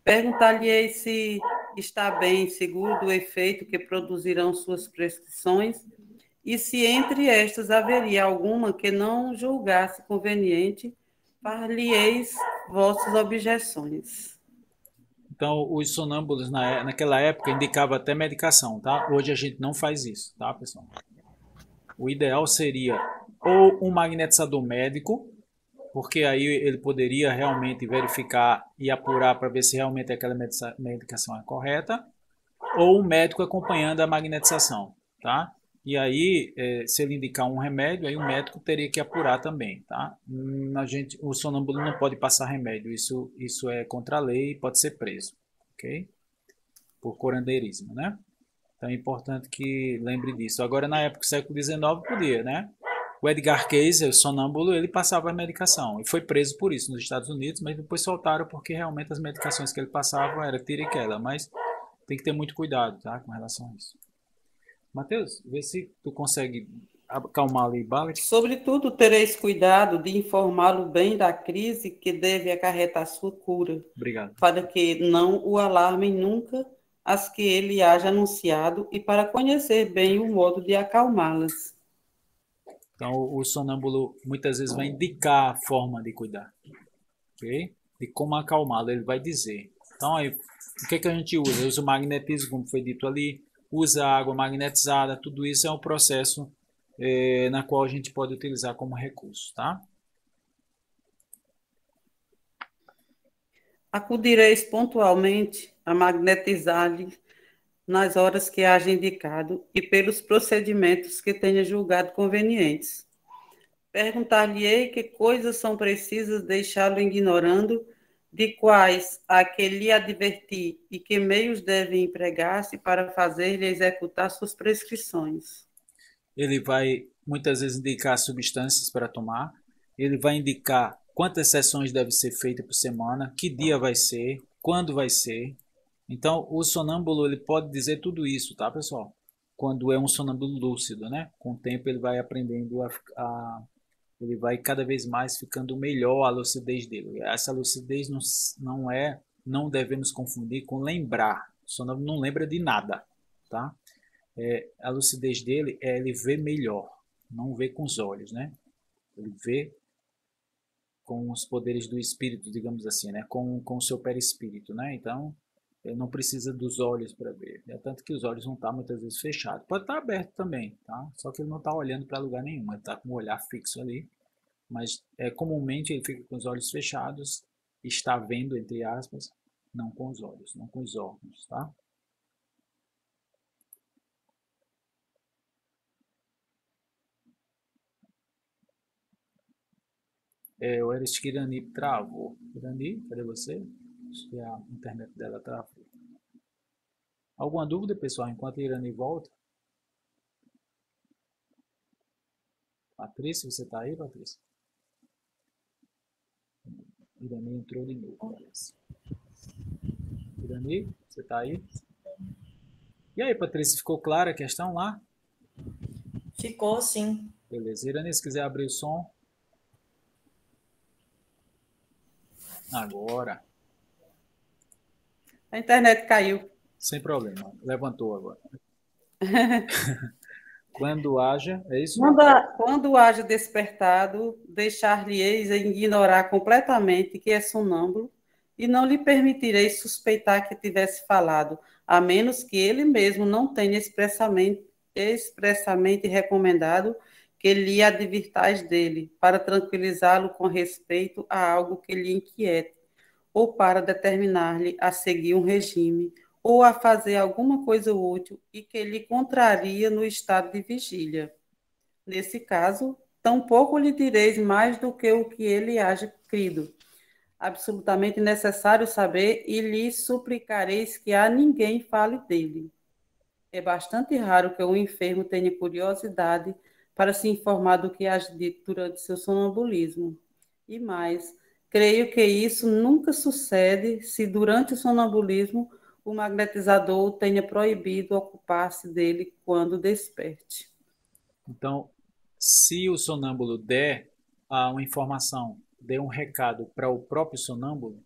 B: Perguntar-lhe-ei se está bem, seguro do efeito que produzirão suas prescrições e se entre estas haveria alguma que não julgasse conveniente, far-lhe-eis vossas objeções.
A: Então, os sonâmbulos naquela época indicavam até medicação, tá? Hoje a gente não faz isso, tá, pessoal? O ideal seria ou um magnetizador médico, porque aí ele poderia realmente verificar e apurar para ver se realmente aquela medicação é correta, ou um médico acompanhando a magnetização, tá? E aí, se ele indicar um remédio, aí o médico teria que apurar também, tá? O sonâmbulo não pode passar remédio, isso é contra a lei e pode ser preso, ok? Por curandeirismo, né? Então é importante que lembre disso. Agora, na época do século XIX, podia, né? O Edgar Cayce, o sonâmbulo, ele passava a medicação e foi preso por isso nos Estados Unidos, mas depois soltaram porque realmente as medicações que ele passava era tira e queda, mas tem que ter muito cuidado, tá, com relação a isso. Matheus, vê se tu consegue acalmar ali, Balak.
B: Sobretudo, tereis cuidado de informá-lo bem da crise que deve acarretar sua cura.
A: Obrigado.
B: Para que não o alarmem nunca as que ele haja anunciado e para conhecer bem o modo de acalmá-las.
A: Então, o sonâmbulo muitas vezes vai indicar a forma de cuidar, ok? De como acalmá-lo, ele vai dizer. Então, aí, o que a gente usa? Usa o magnetismo, como foi dito ali, usa água magnetizada, tudo isso é um processo na qual a gente pode utilizar como recurso, tá?
B: Acudireis pontualmente a magnetizar-lhe nas horas que haja indicado e pelos procedimentos que tenha julgado convenientes. Perguntar-lhe-ei que coisas são precisas deixá-lo ignorando, de quais a que lhe advertir e que meios devem empregar-se para fazer-lhe executar suas prescrições.
A: Ele vai muitas vezes indicar substâncias para tomar, ele vai indicar quantas sessões devem ser feitas por semana, que dia vai ser, quando vai ser. Então, o sonâmbulo ele pode dizer tudo isso, tá, pessoal? Quando é um sonâmbulo lúcido, né? Com o tempo ele vai aprendendo ele vai cada vez mais ficando melhor a lucidez dele. Essa lucidez não devemos confundir com lembrar. O sonâmbulo não lembra de nada, tá? A lucidez dele é ele ver melhor, não vê com os olhos, né? Ele vê com os poderes do espírito, digamos assim, né? Com o seu perispírito, né? Então, ele não precisa dos olhos para ver. É tanto que os olhos não estão muitas vezes fechados. Pode estar aberto também, tá? Só que ele não está olhando para lugar nenhum. Ele está com o olhar fixo ali. Mas comumente ele fica com os olhos fechados, está vendo, entre aspas, não com os olhos, não com os órgãos, tá? O Eris Kirani travou. Kirani, cadê você? Acho que a internet dela travou. Alguma dúvida, pessoal, enquanto a Irani volta? Patrícia, você está aí, Patrícia? Irani entrou de novo, parece. Irani, você está aí? E aí, Patrícia, ficou clara a questão lá?
E: Ficou, sim.
A: Beleza. Irani, se quiser abrir o som. Agora.
B: A internet caiu.
A: Sem problema. Levantou agora. Quando haja, é isso?
B: Quando haja despertado, deixar-lhe-eis ignorar completamente que é sonâmbulo e não lhe permitireis suspeitar que tivesse falado, a menos que ele mesmo não tenha expressamente recomendado que lhe advirtais dele, para tranquilizá-lo com respeito a algo que lhe inquiete, ou para determinar-lhe a seguir um regime, ou a fazer alguma coisa útil e que lhe contraria no estado de vigília. Nesse caso, tampouco lhe direis mais do que o que ele haja crido. Absolutamente necessário saber, e lhe suplicareis que a ninguém fale dele. É bastante raro que o enfermo tenha curiosidade para se informar do que haja dito durante seu sonambulismo. E mais, creio que isso nunca sucede se durante o sonambulismo o magnetizador o tenha proibido ocupar-se dele quando desperte.
A: Então, se o sonâmbulo der uma informação, der um recado para o próprio sonâmbulo,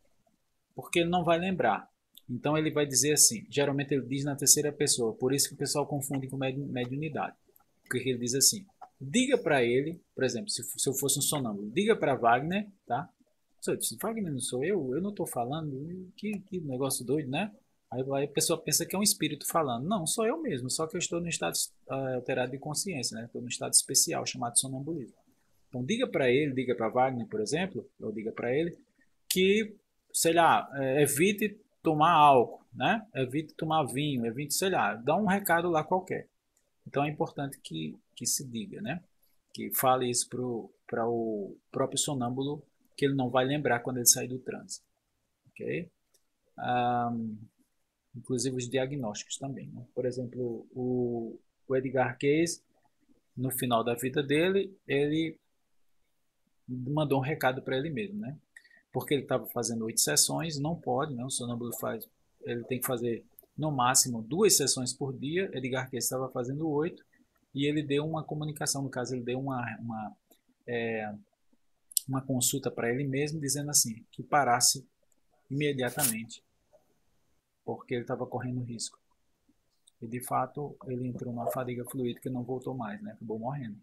A: porque ele não vai lembrar. Então ele vai dizer assim, geralmente ele diz na terceira pessoa, por isso que o pessoal confunde com mediunidade. Porque ele diz assim, diga para ele, por exemplo, se eu fosse um sonâmbulo, diga para Wagner, tá? Se eu disse, Wagner não sou eu não estou falando, que negócio doido, né? Aí a pessoa pensa que é um espírito falando. Não, sou eu mesmo, só que eu estou no estado alterado de consciência, né? Estou no estado especial chamado sonambulismo. Então diga para ele, diga para Wagner, por exemplo, ou diga para ele que, sei lá, evite tomar álcool, né? Evite tomar vinho, evite, sei lá, dá um recado lá qualquer. Então é importante que se diga, né? Que fale isso para o próprio sonâmbulo, que ele não vai lembrar quando ele sair do transe, ok? Inclusive os diagnósticos também, né? Por exemplo, o Edgar Cayce, no final da vida dele, ele mandou um recado para ele mesmo, né? Porque ele estava fazendo 8 sessões, não pode, né? O sonâmbulo ele tem que fazer no máximo 2 sessões por dia. Edgar Cayce estava fazendo 8 e ele deu uma comunicação, no caso ele deu uma consulta para ele mesmo, dizendo assim, que parasse imediatamente, porque ele estava correndo risco. E de fato ele entrou numa fadiga fluídica e não voltou mais, né? Acabou morrendo.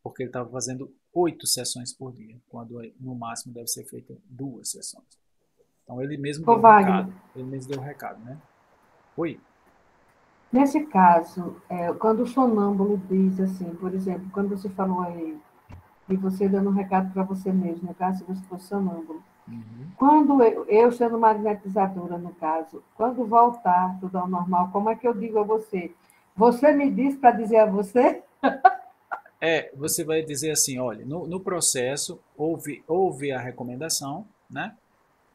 A: Porque ele estava fazendo 8 sessões por dia, quando no máximo deve ser feita 2 sessões. Então ele mesmo deu um recado. Ele mesmo deu um recado, né? Oi?
C: Nesse caso, quando o sonâmbulo diz assim, por exemplo, quando você falou aí, de você dando um recado para você mesmo, no caso, se você for sonâmbulo.
A: Uhum.
C: Quando eu sendo magnetizadora, no caso, quando voltar tudo ao normal, como é que eu digo a você? Você me diz para dizer a você?
A: Você vai dizer assim, olha, no processo houve a recomendação, né,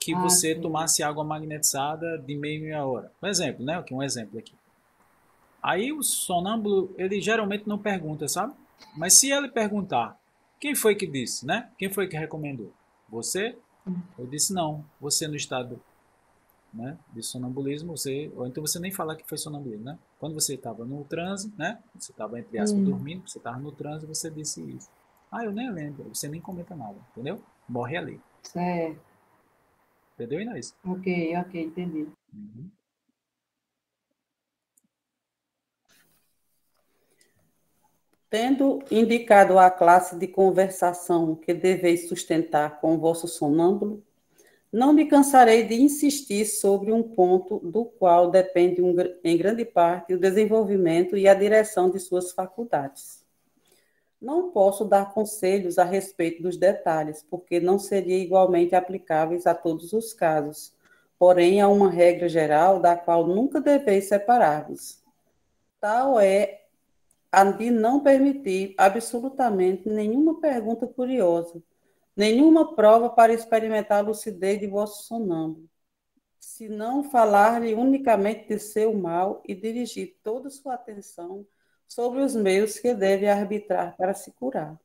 A: que você tomasse água magnetizada de meia hora. Um exemplo, né, um exemplo aqui. Aí o sonâmbulo, ele geralmente não pergunta, sabe? Mas se ele perguntar, quem foi que disse, né? Quem foi que recomendou? Você? Eu disse não, você no estado, né, de sonambulismo, ou então você nem falar que foi sonambulismo, né? Quando você estava no transe, né? Você estava, entre aspas, dormindo, você estava no transe, você disse isso. Eu nem lembro, você nem comenta nada, entendeu? Morre ali.
C: Certo.
A: Entendeu, Inês?
C: Ok, entendi.
A: Uhum.
B: Tendo indicado a classe de conversação que deveis sustentar com o vosso sonâmbulo, não me cansarei de insistir sobre um ponto do qual depende em grande parte o desenvolvimento e a direção de suas faculdades. Não posso dar conselhos a respeito dos detalhes, porque não seriam igualmente aplicáveis a todos os casos, porém há uma regra geral da qual nunca deveis separar-vos. Tal é a de não permitir absolutamente nenhuma pergunta curiosa, nenhuma prova para experimentar a lucidez de vosso sonâmbulo, se não falar-lhe unicamente de seu mal e dirigir toda sua atenção sobre os meios que deve arbitrar para se curar.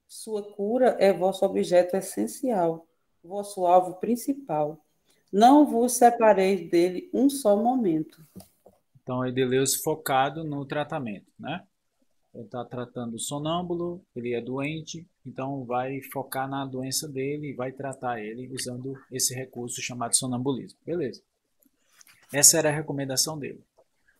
B: Sua cura é vosso objeto essencial, vosso alvo principal. Não vos separeis dele um só momento.
A: Então, é Deleuze focado no tratamento, né? Ele está tratando o sonâmbulo, ele é doente, então vai focar na doença dele e vai tratar ele usando esse recurso chamado sonambulismo. Beleza. Essa era a recomendação dele.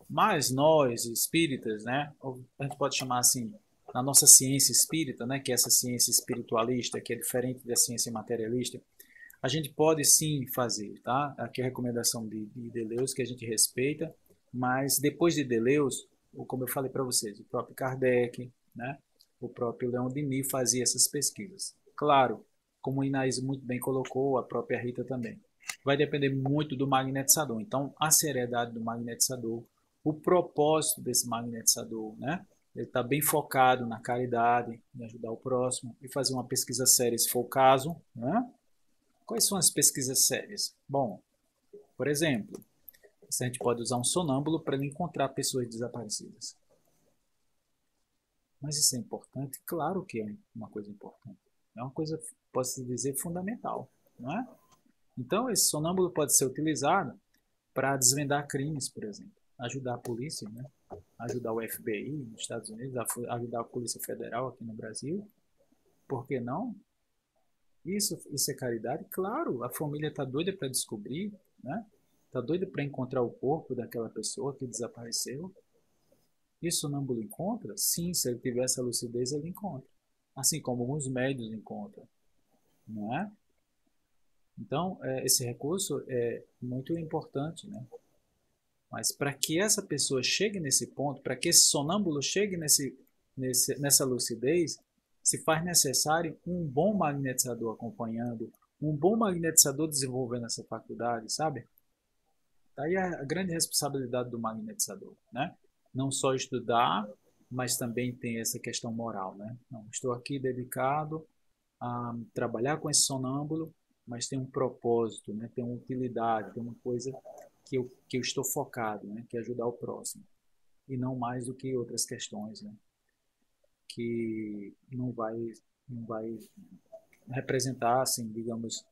A: Mas nós, espíritas, né, a gente pode chamar assim, na nossa ciência espírita, né, que é essa ciência espiritualista, que é diferente da ciência materialista, a gente pode sim fazer, tá? Aqui a recomendação de Deleuze, que a gente respeita, mas depois de Deleuze, como eu falei para vocês, o próprio Kardec, né, o próprio Leon Denis fazia essas pesquisas. Claro, como o Inês muito bem colocou, a própria Rita também. vai depender muito do magnetizador. Então, a seriedade do magnetizador, o propósito desse magnetizador, né? Ele está bem focado na caridade, em ajudar o próximo e fazer uma pesquisa séria, se for o caso, né? Quais são as pesquisas sérias? Bom, por exemplo, a gente pode usar um sonâmbulo para encontrar pessoas desaparecidas. Mas isso é importante? Claro que é uma coisa importante. É uma coisa, posso dizer, fundamental, não é? Então, esse sonâmbulo pode ser utilizado para desvendar crimes, por exemplo. Ajudar a polícia, né? Ajudar o FBI nos Estados Unidos, ajudar a Polícia Federal aqui no Brasil. Por que não? Isso é caridade? Claro, a família está doida para descobrir, né? Está doida para encontrar o corpo daquela pessoa que desapareceu. E o sonâmbulo encontra? Sim, se ele tiver essa lucidez, ele encontra. Assim como alguns médios encontram, não é? Então, esse recurso é muito importante, né? Mas para que essa pessoa chegue nesse ponto, para que esse sonâmbulo chegue nessa lucidez, se faz necessário um bom magnetizador acompanhando, um bom magnetizador desenvolvendo essa faculdade, sabe? Daí a grande responsabilidade do magnetizador, né? Não só estudar, mas também tem essa questão moral, né? Não, estou aqui dedicado a trabalhar com esse sonâmbulo, mas tem um propósito, né? Tem uma utilidade, tem uma coisa que eu estou focado, né? Que é ajudar o próximo. E não mais do que outras questões, né? Que não vai representar, assim, digamos,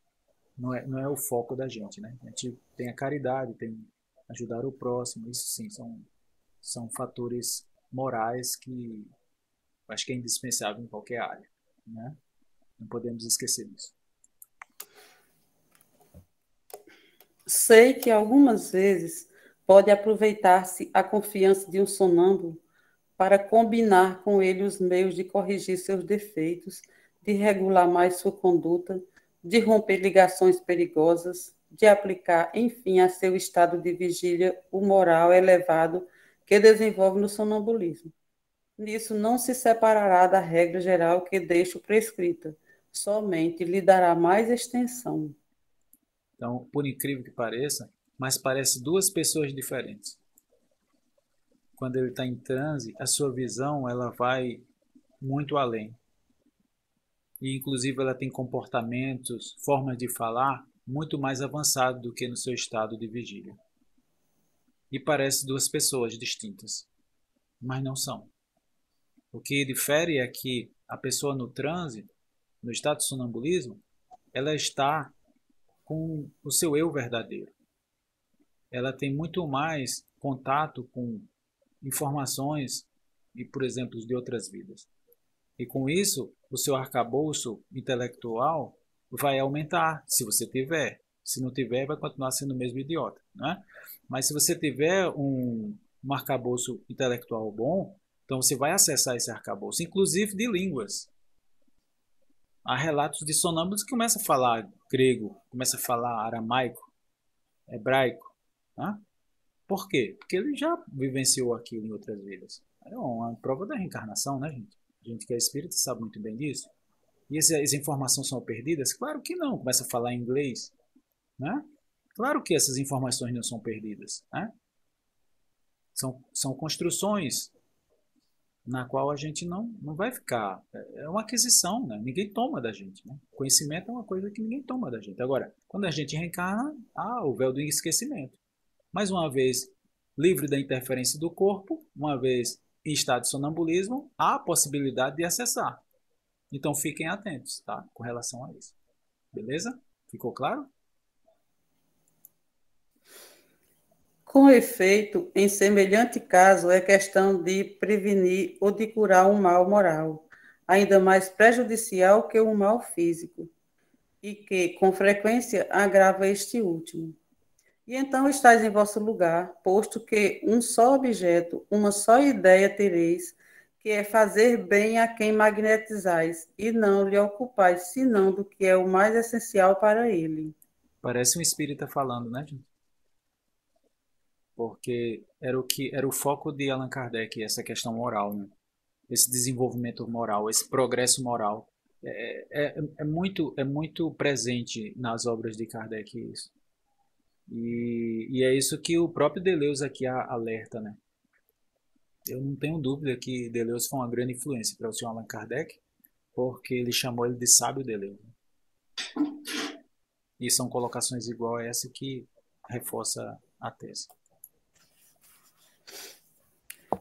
A: não é o foco da gente, né? A gente tem a caridade, tem ajudar o próximo, isso sim, são fatores morais que acho que é indispensável em qualquer área, né? Não podemos esquecer disso.
B: Sei que algumas vezes pode aproveitar-se a confiança de um sonâmbulo para combinar com ele os meios de corrigir seus defeitos, de regular mais sua conduta, de romper ligações perigosas, de aplicar, enfim, a seu estado de vigília o moral elevado que desenvolve no sonambulismo. Nisso não se separará da regra geral que deixo prescrita, somente lhe dará mais extensão.
A: Então, por incrível que pareça, mas parece duas pessoas diferentes. Quando ele está em transe, a sua visão ela vai muito além. E, inclusive, ela tem comportamentos, formas de falar muito mais avançados do que no seu estado de vigília. E parece duas pessoas distintas, mas não são. O que difere é que a pessoa no transe, no estado de sonambulismo, ela está com o seu eu verdadeiro. Ela tem muito mais contato com informações, e, por exemplo, de outras vidas. E com isso, o seu arcabouço intelectual vai aumentar, se você tiver. Se não tiver, vai continuar sendo o mesmo idiota, né? Mas se você tiver um arcabouço intelectual bom, então você vai acessar esse arcabouço, inclusive de línguas. Há relatos de sonâmbulos que começam a falar grego, começam a falar aramaico, hebraico, né? Por quê? Porque ele já vivenciou aquilo em outras vidas. É uma prova da reencarnação, né, gente? A gente que é espírita sabe muito bem disso. E essas informações são perdidas? Claro que não. Começa a falar inglês, né? Claro que essas informações não são perdidas, né? São construções na qual a gente não vai ficar. É uma aquisição, né? Ninguém toma da gente, né? Conhecimento é uma coisa que ninguém toma da gente. Agora, quando a gente reencarna, o véu do esquecimento. Mais uma vez, livre da interferência do corpo, uma vez em estado de sonambulismo, há a possibilidade de acessar. Então, fiquem atentos, tá? Com relação a isso. Beleza? Ficou claro?
B: Com efeito, em semelhante caso, é questão de prevenir ou de curar um mal moral, ainda mais prejudicial que um mal físico, e que, com frequência, agrava este último. E então estáis em vosso lugar, posto que um só objeto, uma só ideia tereis, que é fazer bem a quem magnetizais, e não lhe ocupais, senão do que é o mais essencial para ele.
A: Parece um espírita falando, né, gente? Porque era o foco de Allan Kardec, essa questão moral, né? Esse desenvolvimento moral, esse progresso moral. É muito presente nas obras de Kardec isso. E é isso que o próprio Deleuze aqui alerta, né? Eu não tenho dúvida que Deleuze foi uma grande influência para o senhor Allan Kardec, porque ele chamou ele de sábio Deleuze. E são colocações igual a essa que reforça a tese.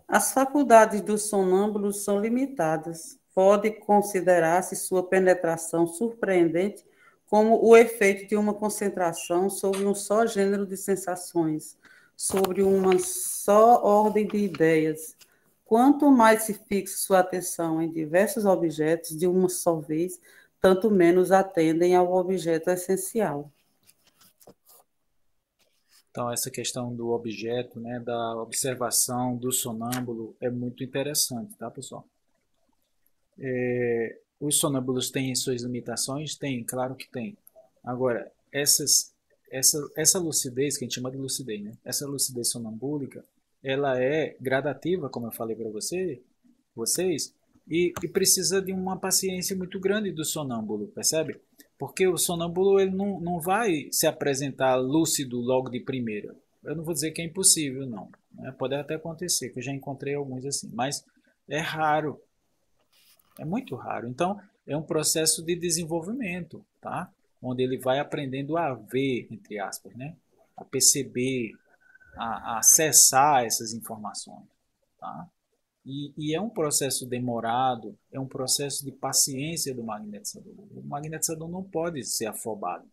B: As faculdades dos sonâmbulos são limitadas. Pode considerar-se sua penetração surpreendente como o efeito de uma concentração sobre um só gênero de sensações, sobre uma só ordem de ideias. Quanto mais se fixa sua atenção em diversos objetos de uma só vez, tanto menos atendem ao objeto essencial.
A: Então, essa questão do objeto, né, da observação do sonâmbulo é muito interessante, tá, pessoal? Os sonâmbulos têm suas limitações? Tem, claro que tem. Agora, essa lucidez, que a gente chama de lucidez, né? Essa lucidez sonambúlica, ela é gradativa, como eu falei para vocês, e precisa de uma paciência muito grande do sonâmbulo, percebe? Porque o sonâmbulo ele não vai se apresentar lúcido logo de primeira. Eu não vou dizer que é impossível, não. Né? Pode até acontecer, que eu já encontrei alguns assim, mas é raro. É muito raro. Então, é um processo de desenvolvimento, tá? Onde ele vai aprendendo a ver, entre aspas, né? A perceber, a acessar essas informações, tá? E é um processo demorado, é um processo de paciência do magnetizador. O magnetizador não pode ser afobado.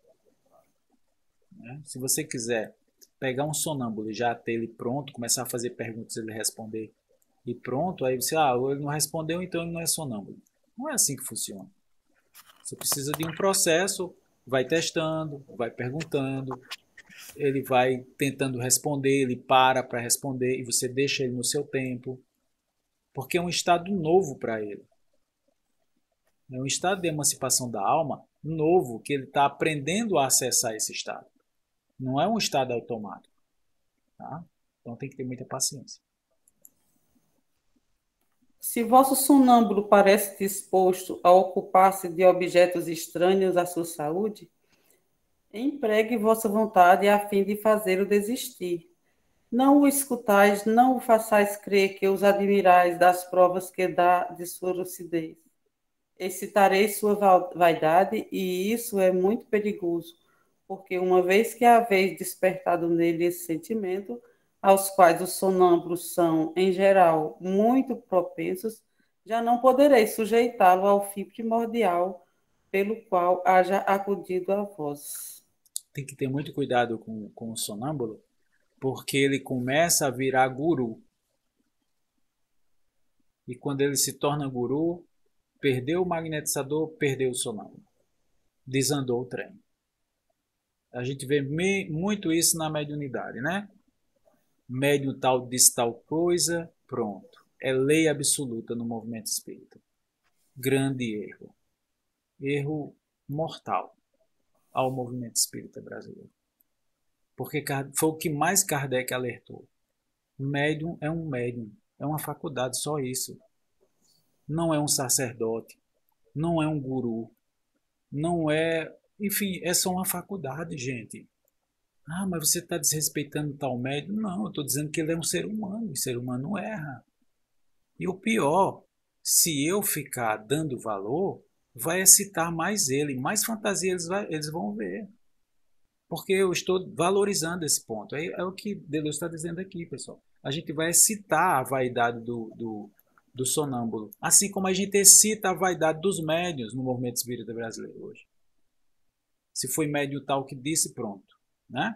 A: Né? Se você quiser pegar um sonâmbulo e já ter ele pronto, começar a fazer perguntas e ele responder e pronto, aí você, ele não respondeu, então ele não é sonâmbulo. Não é assim que funciona. Você precisa de um processo, vai testando, vai perguntando, ele vai tentando responder, ele para responder e você deixa ele no seu tempo, porque é um estado novo para ele. É um estado de emancipação da alma novo, que ele está aprendendo a acessar esse estado. Não é um estado automático. Tá? Então tem que ter muita paciência.
B: Se vosso sonâmbulo parece disposto a ocupar-se de objetos estranhos à sua saúde, empregue vossa vontade a fim de fazê-lo desistir. Não o escutais, não o façais crer que os admirais das provas que dá de sua lucidez. Excitarei sua vaidade, e isso é muito perigoso, porque uma vez que haveis despertado nele esse sentimento, aos quais os sonâmbulos são, em geral, muito propensos, já não podereis sujeitá-lo ao fim primordial pelo qual haja acudido a vós.
A: Tem que ter muito cuidado com o sonâmbulo, porque ele começa a virar guru. E quando ele se torna guru, perdeu o magnetizador, perdeu o sonâmbulo. Desandou o trem. A gente vê muito isso na mediunidade, né? Médium tal diz tal coisa, pronto. É lei absoluta no movimento espírita. Grande erro. Erro mortal ao movimento espírita brasileiro. Porque foi o que mais Kardec alertou. Médium, é uma faculdade, só isso. Não é um sacerdote, não é um guru, não é... Enfim, é só uma faculdade, gente. Ah, mas você está desrespeitando tal médium? Não, eu estou dizendo que ele é um ser humano, e ser humano erra. E o pior, se eu ficar dando valor, vai excitar mais ele, mais fantasia eles vão ver. Porque eu estou valorizando esse ponto. É o que Deleuze está dizendo aqui, pessoal. A gente vai excitar a vaidade do sonâmbulo, assim como a gente excita a vaidade dos médiuns no movimento espírita brasileiro hoje. Se foi médium tal que disse, pronto. Né?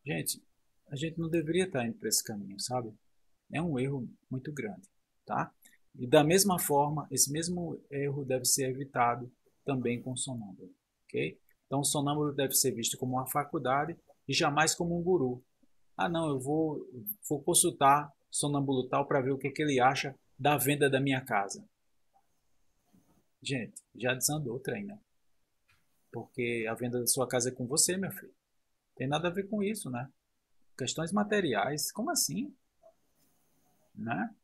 A: Gente, a gente não deveria estar indo para esse caminho, sabe? É um erro muito grande, tá? E da mesma forma, esse mesmo erro deve ser evitado também com o sonâmbulo, ok? Então, o sonâmbulo deve ser visto como uma faculdade e jamais como um guru. Ah, não, eu vou consultar sonâmbulo tal para ver o que ele acha da venda da minha casa. Gente, já desandou o trem, né? Porque a venda da sua casa é com você, meu filho. Tem nada a ver com isso, né? Questões materiais, como assim? Né?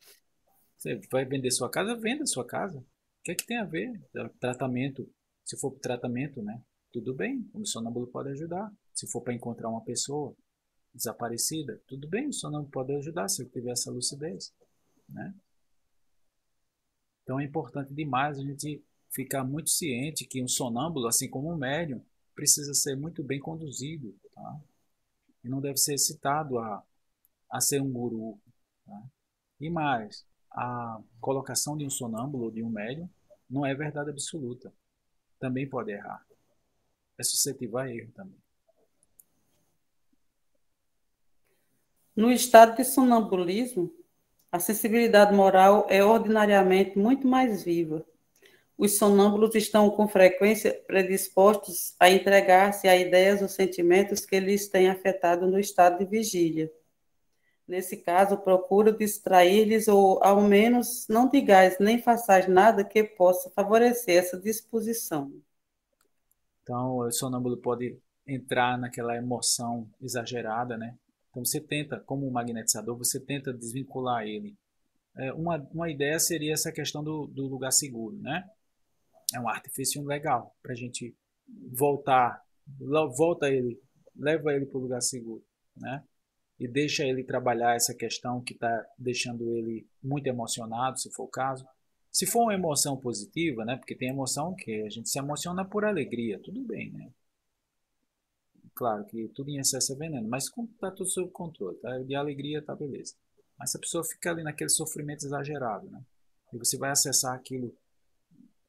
A: Você vai vender sua casa, venda sua casa. O que é que tem a ver? Tratamento, se for tratamento, né? Tudo bem, o sonâmbulo pode ajudar. Se for para encontrar uma pessoa desaparecida, tudo bem, o sonâmbulo pode ajudar se ele tiver essa lucidez, né? Então é importante demais a gente ficar muito ciente que um sonâmbulo, assim como um médium, precisa ser muito bem conduzido, tá? E não deve ser excitado a ser um guru, tá? E mais, a colocação de um sonâmbulo ou de um médium não é verdade absoluta. Também pode errar. É suscetível a erro também.
B: No estado de sonambulismo, a sensibilidade moral é ordinariamente muito mais viva. Os sonâmbulos estão com frequência predispostos a entregar-se a ideias ou sentimentos que lhes têm afetado no estado de vigília. Nesse caso, procuro distrair-lhes ou, ao menos, não digais nem façais nada que possa favorecer essa disposição.
A: Então, o sonâmbulo pode entrar naquela emoção exagerada, né? Então, você tenta, como um magnetizador, você tenta desvincular ele. Uma ideia seria essa questão do lugar seguro, né? É um artifício legal para a gente voltar, volta ele, leva ele para o lugar seguro, né? E deixa ele trabalhar essa questão que está deixando ele muito emocionado, se for o caso. Se for uma emoção positiva, né? Porque tem emoção que a gente se emociona por alegria, tudo bem, né? Claro que tudo em excesso é veneno, mas está tudo sob controle, tá? De alegria tá beleza. Mas se a pessoa fica ali naquele sofrimento exagerado, né? E você vai acessar aquilo,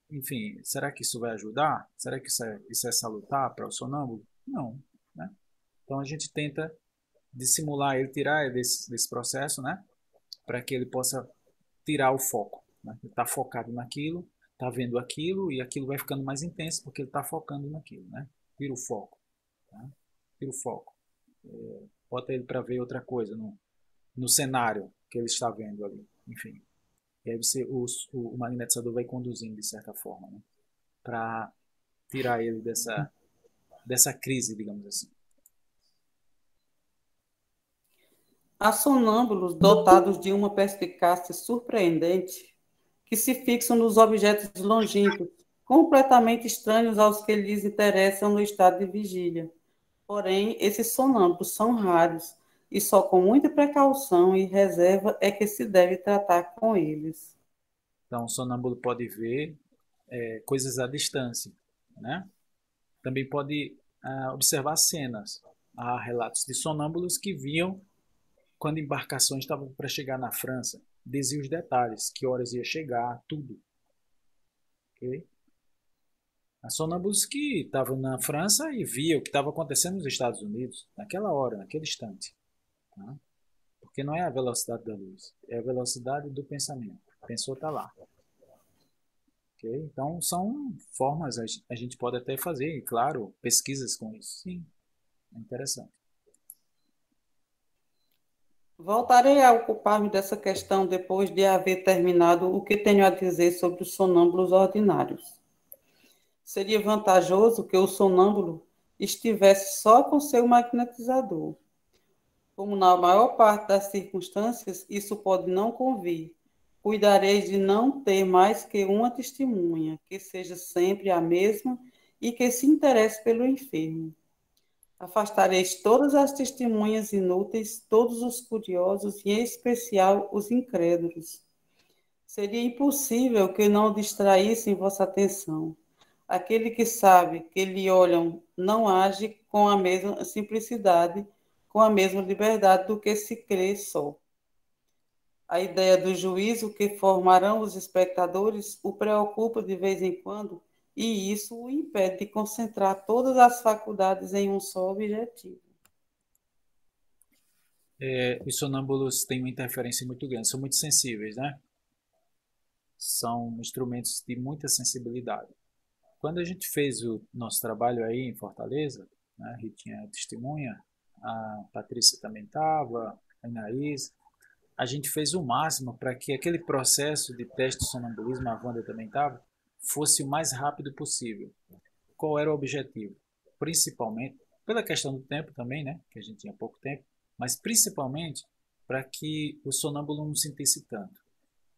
A: enfim, será que isso vai ajudar? Será que isso é salutar para o sonâmbulo? Não, né? Então a gente tenta dissimular ele, tirar ele desse processo, né? Para que ele possa tirar o foco, né? Ele está focado naquilo, está vendo aquilo e aquilo vai ficando mais intenso porque ele está focando naquilo, né? Tira o foco, tá? Tira o foco. Bota ele para ver outra coisa no cenário que ele está vendo ali, enfim. E aí o magnetizador vai conduzindo de certa forma, né? Para tirar ele dessa crise, digamos assim.
B: Há sonâmbulos dotados de uma perspicácia surpreendente que se fixam nos objetos longínquos, completamente estranhos aos que lhes interessam no estado de vigília. Porém, esses sonâmbulos são raros e só com muita precaução e reserva é que se deve tratar com eles.
A: Então, o sonâmbulo pode ver coisas à distância, né? Também pode observar cenas. Há relatos de sonâmbulos que viam quando embarcações estavam para chegar na França, dizia os detalhes, que horas ia chegar, tudo. Okay? Há sonâmbulos que estavam na França e via o que estava acontecendo nos Estados Unidos, naquela hora, naquele instante. Tá? Porque não é a velocidade da luz, é a velocidade do pensamento. Pensou, está lá. Okay? Então, são formas, a gente pode até fazer, claro, pesquisas com isso. Sim, é interessante.
B: Voltarei a ocupar-me dessa questão depois de haver terminado o que tenho a dizer sobre os sonâmbulos ordinários. Seria vantajoso que o sonâmbulo estivesse só com seu magnetizador. Como na maior parte das circunstâncias isso pode não convir, cuidarei de não ter mais que uma testemunha, que seja sempre a mesma e que se interesse pelo enfermo. Afastareis todas as testemunhas inúteis, todos os curiosos e, em especial, os incrédulos. Seria impossível que não distraíssem vossa atenção. Aquele que sabe que lhe olham não age com a mesma simplicidade, com a mesma liberdade do que se crê só. A ideia do juízo que formarão os espectadores o preocupa de vez em quando, e isso o impede de concentrar todas as faculdades em um só objetivo.
A: Os sonâmbulos têm uma interferência muito grande, são muito sensíveis, né? São instrumentos de muita sensibilidade. Quando a gente fez o nosso trabalho aí em Fortaleza, né, a Ritinha é testemunha, a Patrícia também estava, a Inaís, a gente fez o máximo para que aquele processo de teste de sonambulismo, a Wanda também estava, fosse o mais rápido possível. Qual era o objetivo? Principalmente, pela questão do tempo também, né, que a gente tinha pouco tempo, mas principalmente para que o sonâmbulo não sentisse tanto.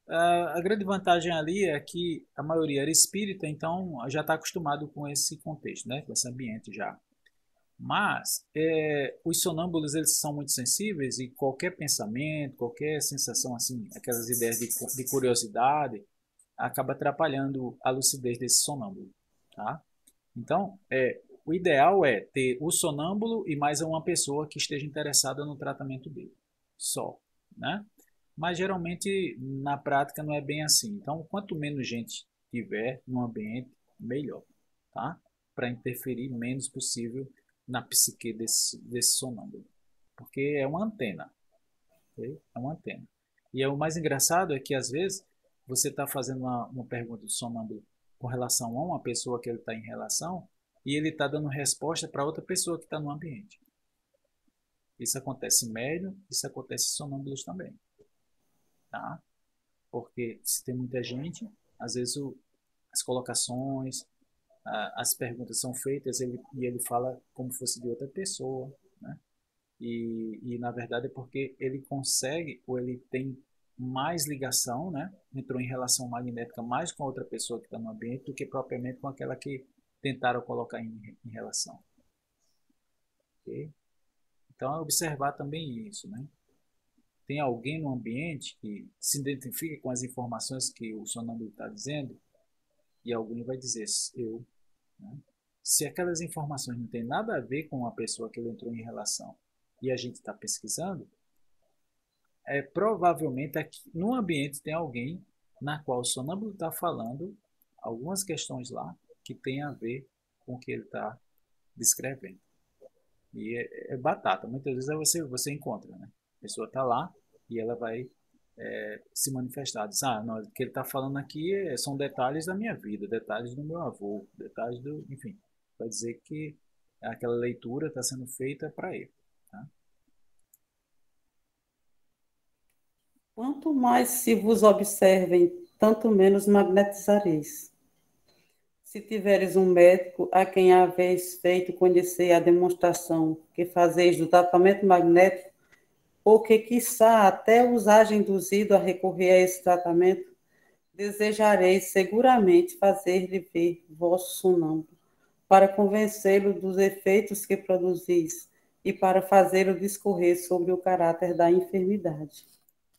A: A grande vantagem ali é que a maioria era espírita, então já está acostumado com esse contexto, né, com esse ambiente já. Mas os sonâmbulos, eles são muito sensíveis e qualquer pensamento, qualquer sensação assim, aquelas ideias de curiosidade, acaba atrapalhando a lucidez desse sonâmbulo, tá? Então, o ideal é ter o sonâmbulo e mais uma pessoa que esteja interessada no tratamento dele, só, né? Mas geralmente na prática não é bem assim. Então, quanto menos gente tiver no ambiente, melhor, tá? Para interferir menos possível na psique desse sonâmbulo, porque é uma antena, ok? É uma antena. E o mais engraçado é que às vezes você está fazendo uma pergunta do sonâmbulo com relação a uma pessoa que ele está em relação e ele está dando resposta para outra pessoa que está no ambiente. Isso acontece em médium, isso acontece em sonâmbulos também, tá? Porque se tem muita gente, às vezes as colocações, as perguntas são feitas e ele fala como fosse de outra pessoa, né? E na verdade é porque ele consegue ou ele tem mais ligação, né? Entrou em relação magnética mais com a outra pessoa que está no ambiente do que propriamente com aquela que tentaram colocar em relação. Ok? Então é observar também isso, né? Tem alguém no ambiente que se identifica com as informações que o sonâmbulo está dizendo e alguém vai dizer eu, né? Se aquelas informações não têm nada a ver com a pessoa que ele entrou em relação e a gente está pesquisando, provavelmente aqui no ambiente tem alguém na qual o sonâmbulo está falando algumas questões lá que tem a ver com o que ele está descrevendo. E é batata. Muitas vezes você encontra, né? A pessoa está lá e ela vai se manifestar. Diz, não, o que ele está falando aqui são detalhes da minha vida, detalhes do meu avô, detalhes do... Enfim, vai dizer que aquela leitura está sendo feita para ele. Tá?
B: Quanto mais se vos observem, tanto menos magnetizareis. Se tiveres um médico a quem haveis feito conhecer a demonstração que fazeis do tratamento magnético, ou que, quiçá, até os haja induzido a recorrer a esse tratamento, desejareis seguramente fazer-lhe ver vosso sonâmbulo, para convencê-lo dos efeitos que produzis e para fazê-lo discorrer sobre o caráter da enfermidade.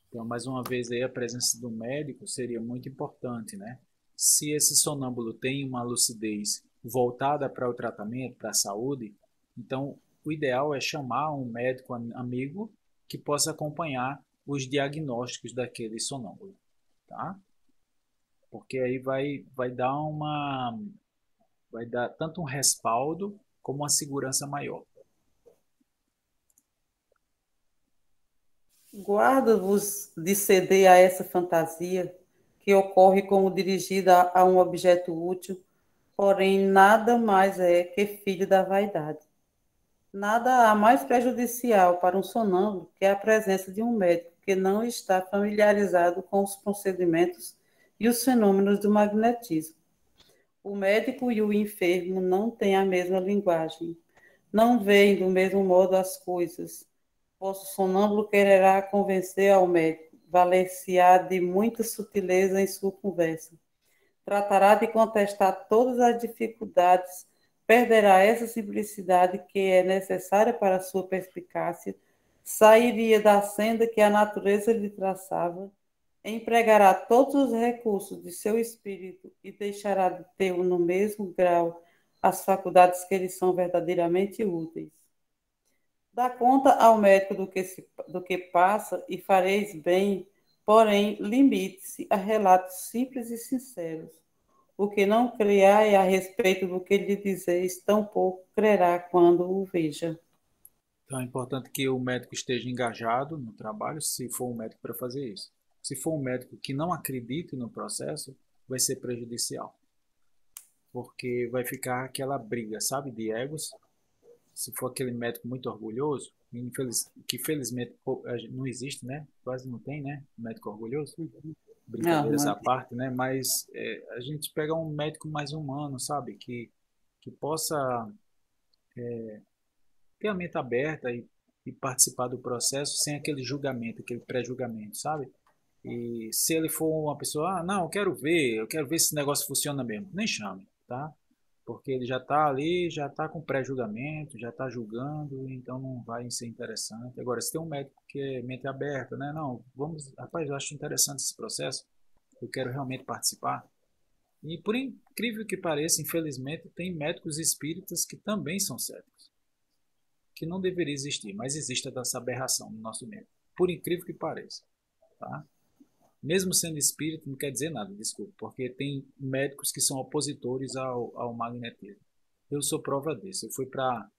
A: Então, mais uma vez, aí, a presença do médico seria muito importante, né? Se esse sonâmbulo tem uma lucidez voltada para o tratamento, para a saúde, então o ideal é chamar um médico amigo que possa acompanhar os diagnósticos daquele sonâmbulo, tá? Porque aí vai dar tanto um respaldo como uma segurança maior.
B: Guarda-vos de ceder a essa fantasia que ocorre como dirigida a um objeto útil, porém nada mais é que filho da vaidade. Nada há mais prejudicial para um sonâmbulo que a presença de um médico que não está familiarizado com os procedimentos e os fenômenos do magnetismo. O médico e o enfermo não têm a mesma linguagem, não veem do mesmo modo as coisas. Vosso sonâmbulo quererá convencer ao médico, valer-se-á de muita sutileza em sua conversa. Tratará de contestar todas as dificuldades, perderá essa simplicidade que é necessária para a sua perspicácia, sairia da senda que a natureza lhe traçava, empregará todos os recursos de seu espírito e deixará de ter no mesmo grau as faculdades que lhe são verdadeiramente úteis. Dá conta ao médico do que passa e fareis bem, porém limite-se a relatos simples e sinceros. O que não criai a respeito do que lhe dizeis, tampouco crerá quando o veja.
A: Então é importante que o médico esteja engajado no trabalho, se for um médico para fazer isso. Se for um médico que não acredite no processo, vai ser prejudicial. Porque vai ficar aquela briga, sabe, de egos. Se for aquele médico muito orgulhoso, que felizmente não existe, né? Quase não tem, né? Médico orgulhoso. Brincadeiras à parte, né? Mas a gente pega um médico mais humano, sabe? Que possa ter a mente aberta e participar do processo sem aquele julgamento, aquele pré-julgamento, sabe? E se ele for uma pessoa, não, eu quero ver se esse negócio funciona mesmo, nem chame, tá? porque ele já está ali, já está com pré-julgamento, já está julgando, então não vai ser interessante. Agora, se tem um médico que é mente aberta, né? Não, vamos, rapaz, eu acho interessante esse processo, eu quero realmente participar. E por incrível que pareça, infelizmente, tem médicos espíritas que também são céticos, que não deveria existir, mas existe essa aberração no nosso meio. Por incrível que pareça, tá? Mesmo sendo espírito, não quer dizer nada, desculpa, porque tem médicos que são opositores ao magnetismo. Eu sou prova disso. Eu fui para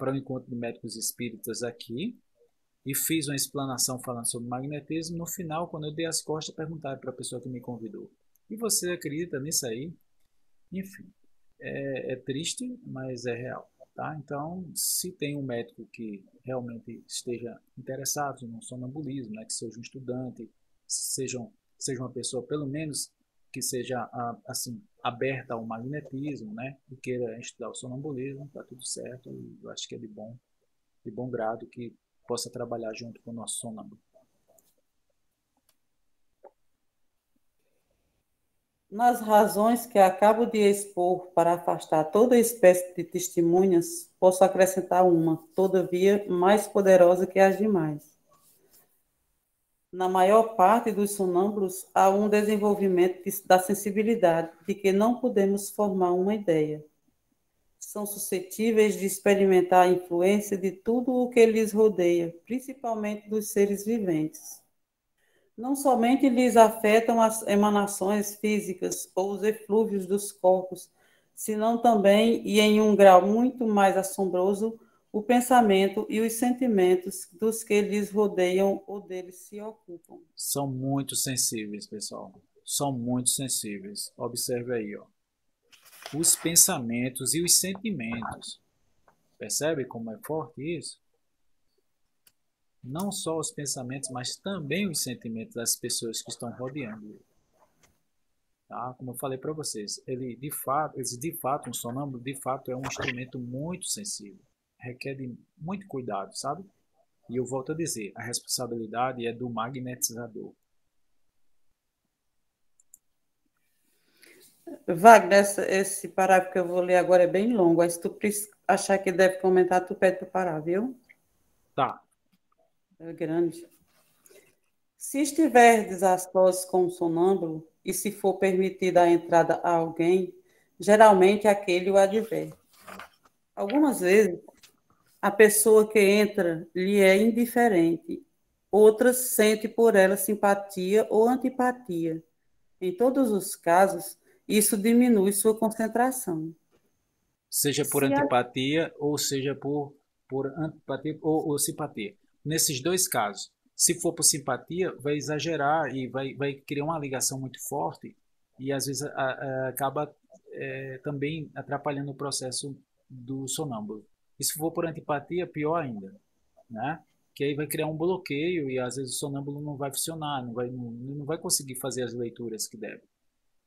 A: um encontro de médicos espíritas aqui e fiz uma explanação falando sobre magnetismo. No final, quando eu dei as costas, perguntaram para a pessoa que me convidou: e você acredita nisso aí? Enfim, é triste, mas é real. Tá? Então, se tem um médico que realmente esteja interessado no sonambulismo, né, que seja um estudante, seja uma pessoa, pelo menos, que seja assim, aberta ao magnetismo, né, e queira estudar o sonambulismo, está tudo certo. E eu acho que é de bom grado que possa trabalhar junto com o nosso sonâmbulo.
B: Nas razões que acabo de expor para afastar toda espécie de testemunhas, posso acrescentar uma, todavia mais poderosa que as demais. Na maior parte dos sonâmbulos, há um desenvolvimento da sensibilidade, de que não podemos formar uma ideia. São suscetíveis de experimentar a influência de tudo o que lhes rodeia, principalmente dos seres viventes. Não somente lhes afetam as emanações físicas ou os eflúvios dos corpos, senão também, e em um grau muito mais assombroso, o pensamento e os sentimentos dos que lhes rodeiam ou deles se ocupam.
A: São muito sensíveis, pessoal. São muito sensíveis. Observe aí, ó. Os pensamentos e os sentimentos. Percebe como é forte isso? Não só os pensamentos, mas também os sentimentos das pessoas que estão rodeando ele. Tá? Como eu falei para vocês, de fato, um sonâmbulo, de fato, é um instrumento muito sensível. Requer de muito cuidado, sabe? E eu volto a dizer, a responsabilidade é do magnetizador.
B: Wagner, esse parágrafo que eu vou ler agora é bem longo, aí se tu achar que deve comentar, tu pede para parar, viu?
A: Tá.
B: É grande. Se estiverdes a sós com um sonâmbulo, e se for permitida a entrada a alguém, geralmente aquele o adverte. Algumas vezes, a pessoa que entra lhe é indiferente, outras sente por ela simpatia ou antipatia. Em todos os casos, isso diminui sua concentração.
A: Seja por antipatia ou seja por antipatia ou simpatia. Nesses dois casos, se for por simpatia, vai exagerar e vai criar uma ligação muito forte e às vezes acaba também atrapalhando o processo do sonâmbulo. E se for por antipatia, pior ainda, né? Que aí vai criar um bloqueio e às vezes o sonâmbulo não vai funcionar, não vai conseguir fazer as leituras que deve.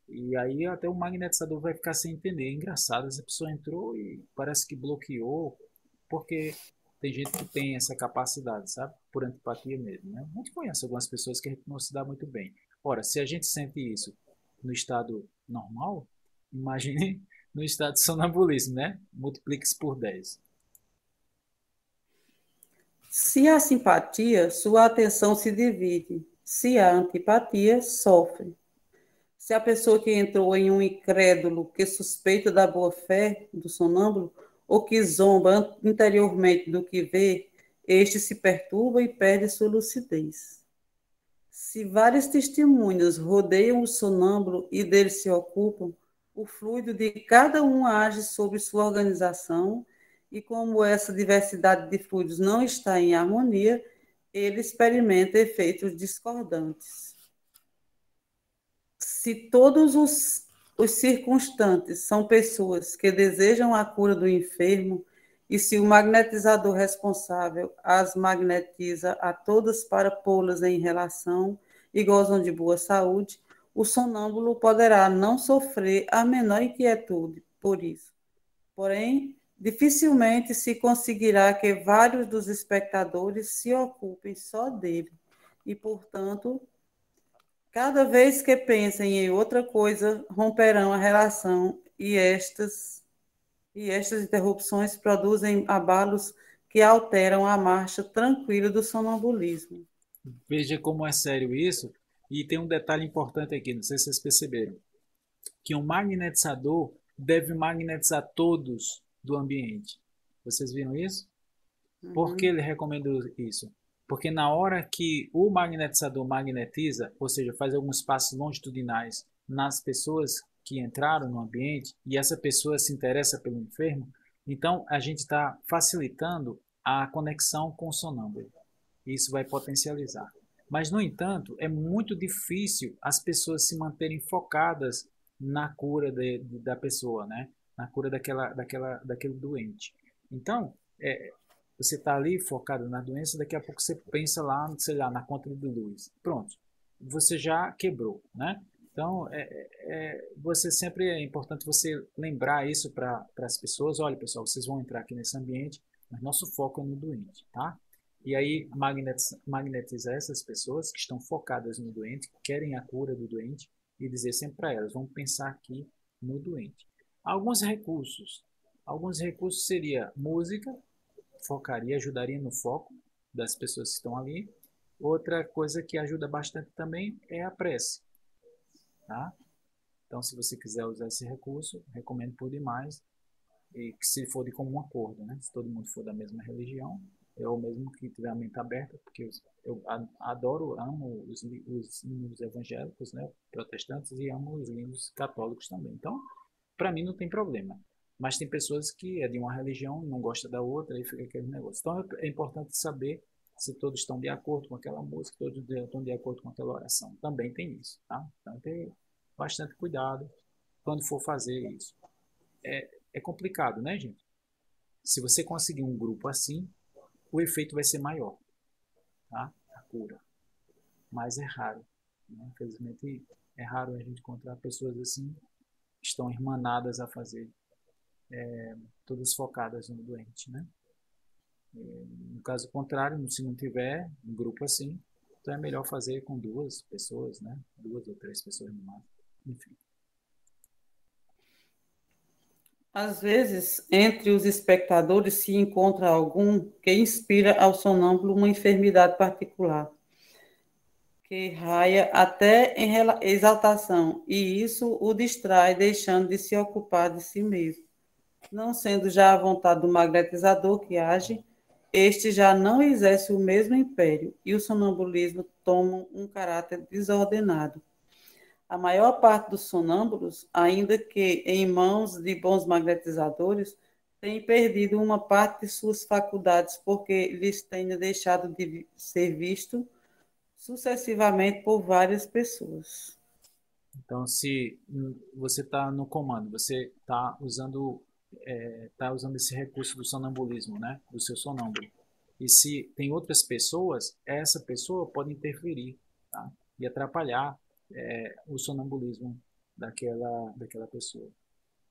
A: E aí até o magnetizador vai ficar sem entender. É engraçado, essa pessoa entrou e parece que bloqueou, porque tem gente que tem essa capacidade, sabe? Por antipatia mesmo, né? A gente conhece algumas pessoas que a gente não se dá muito bem. Ora, se a gente sente isso no estado normal, imagine no estado de sonambulismo, né? Multiplique isso por 10.
B: Se há simpatia, sua atenção se divide. Se há antipatia, sofre. Se a pessoa que entrou em um incrédulo que suspeita da boa-fé do sonâmbulo ou que zomba interiormente do que vê, este se perturba e perde sua lucidez. Se várias testemunhas rodeiam o sonâmbulo e dele se ocupam, o fluido de cada um age sobre sua organização e como essa diversidade de fluidos não está em harmonia, ele experimenta efeitos discordantes. Se todos os circunstantes são pessoas que desejam a cura do enfermo, e se o magnetizador responsável as magnetiza a todas para pô-las em relação e gozam de boa saúde, o sonâmbulo poderá não sofrer a menor inquietude por isso. Porém, dificilmente se conseguirá que vários dos espectadores se ocupem só dele, e, portanto, cada vez que pensem em outra coisa, romperão a relação e estas E estas interrupções produzem abalos que alteram a marcha tranquila do sonambulismo.
A: Veja como é sério isso. E tem um detalhe importante aqui, não sei se vocês perceberam, que um magnetizador deve magnetizar todos do ambiente. Vocês viram isso? Por que ele recomenda isso? Porque na hora que o magnetizador magnetiza, ou seja, faz alguns passos longitudinais nas pessoas que entraram no ambiente e essa pessoa se interessa pelo enfermo, então a gente está facilitando a conexão com o sonâmbulo. Isso vai potencializar. Mas, no entanto, é muito difícil as pessoas se manterem focadas na cura da pessoa, né? Na cura daquele doente. Então, você está ali focado na doença, daqui a pouco você pensa lá, sei lá, na conta de luz. Pronto, você já quebrou, né? Então, você sempre é importante você lembrar isso para as pessoas. Olha, pessoal, vocês vão entrar aqui nesse ambiente, mas nosso foco é no doente, tá? E aí magnetizar essas pessoas que estão focadas no doente, que querem a cura do doente, e dizer sempre para elas, vamos pensar aqui no doente. Alguns recursos seria música, focaria, ajudaria no foco das pessoas que estão ali. Outra coisa que ajuda bastante também é a prece, tá? Então, se você quiser usar esse recurso, recomendo por demais, e que se for de comum acordo, né? Se todo mundo for da mesma religião, eu mesmo que tiver a mente aberta, porque eu adoro, amo os hinos evangélicos, né, protestantes, e amo os hinos católicos também. Então, para mim não tem problema. Mas tem pessoas que é de uma religião e não gosta da outra, e fica aquele negócio. Então, é importante saber se todos estão de acordo com aquela música, todos estão de acordo com aquela oração. Também tem isso, tá? Então, tem bastante cuidado quando for fazer isso. É complicado, né, gente? Se você conseguir um grupo assim, o efeito vai ser maior, tá? A cura. Mas é raro, né? Infelizmente, é raro a gente encontrar pessoas assim que estão irmanadas a fazer, todas focadas no doente, né? No caso contrário, se não tiver um grupo assim, então é melhor fazer com 2 pessoas, né? 2 ou 3 pessoas no máximo. Enfim.
B: Às vezes, entre os espectadores se encontra algum que inspira ao sonâmbulo uma enfermidade particular, que raia até em exaltação, e isso o distrai, deixando de se ocupar de si mesmo. Não sendo já a vontade do magnetizador que age, este já não exerce o mesmo império, e o sonambulismo toma um caráter desordenado. A maior parte dos sonâmbulos, ainda que em mãos de bons magnetizadores, tem perdido uma parte de suas faculdades porque lhes tenha deixado de ser visto sucessivamente por várias pessoas.
A: Então, se você está no comando, você está usando esse recurso do sonambulismo, né? Do seu sonâmbulo. E se tem outras pessoas, essa pessoa pode interferir, tá? E atrapalhar o sonambulismo daquela pessoa.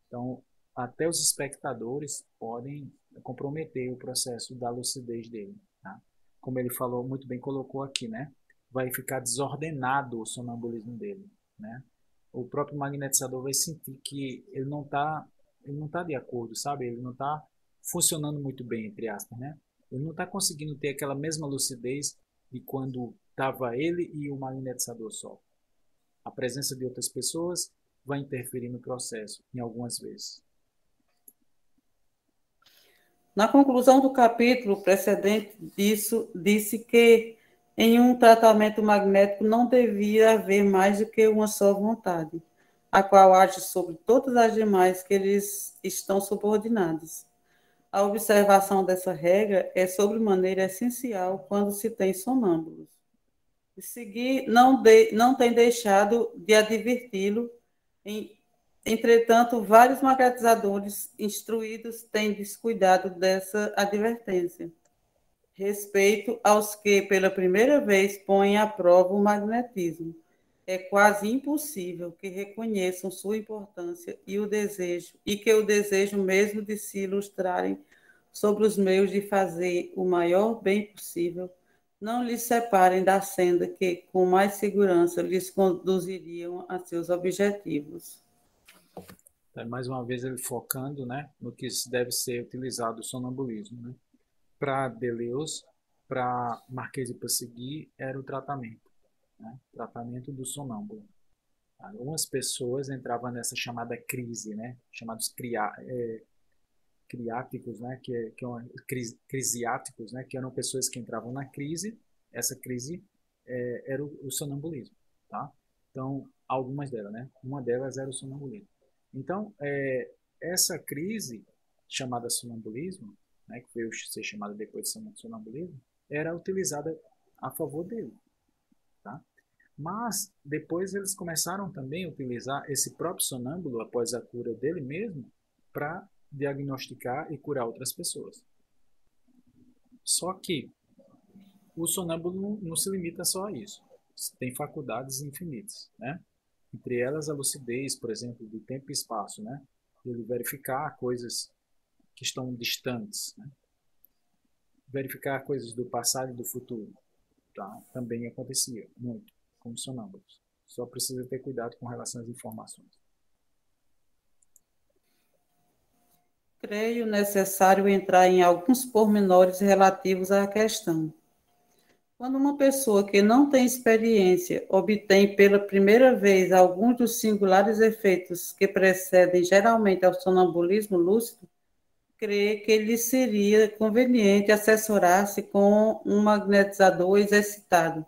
A: Então, até os espectadores podem comprometer o processo da lucidez dele, tá? Como ele falou, muito bem colocou aqui, né? Vai ficar desordenado o sonambulismo dele, né? O próprio magnetizador vai sentir que ele não tá de acordo, sabe? Ele não está funcionando muito bem, entre aspas, né? Ele não está conseguindo ter aquela mesma lucidez de quando estava ele e o magnetizador só. A presença de outras pessoas vai interferir no processo, em algumas vezes.
B: Na conclusão do capítulo precedente disso, disse que em um tratamento magnético não devia haver mais do que uma só vontade, a qual age sobre todas as demais que lhes estão subordinadas. A observação dessa regra é sobremaneira essencial quando se tem sonâmbulos. E seguir não tem deixado de adverti-lo. Entretanto, vários magnetizadores instruídos têm descuidado dessa advertência. Respeito aos que, pela primeira vez, põem à prova o magnetismo. É quase impossível que reconheçam sua importância e que o desejo mesmo de se ilustrarem sobre os meios de fazer o maior bem possível não lhes separem da senda que, com mais segurança, lhes conduziriam a seus objetivos.
A: Então, mais uma vez, ele focando, né, no que deve ser utilizado o sonambulismo, né? Para Deleuze, para Marquês de Ponsegui, era o tratamento, né? Tratamento do sonâmbulo. Algumas pessoas entravam nessa chamada crise, né? Chamados criáticos, né? Que é uma, crisiáticos, né? Que eram pessoas que entravam na crise. Essa crise era o sonambulismo, tá? Então, algumas delas, né? Uma delas era o sonambulismo. Então, essa crise chamada sonambulismo, né? Que veio ser chamada depois de sonambulismo, era utilizada a favor dele, tá? Mas depois eles começaram também a utilizar esse próprio sonâmbulo após a cura dele mesmo para diagnosticar e curar outras pessoas. Só que o sonâmbulo não se limita só a isso. Tem faculdades infinitas, né? Entre elas a lucidez, por exemplo, do tempo e espaço, né? Ele verificar coisas que estão distantes, né? Verificar coisas do passado e do futuro, tá? Também acontecia muito com os sonâmbulos. Só precisa ter cuidado com relação às informações.
B: Creio necessário entrar em alguns pormenores relativos à questão. Quando uma pessoa que não tem experiência obtém pela primeira vez alguns dos singulares efeitos que precedem geralmente ao sonambulismo lúcido, crê que lhe seria conveniente assessorar-se com um magnetizador exercitado.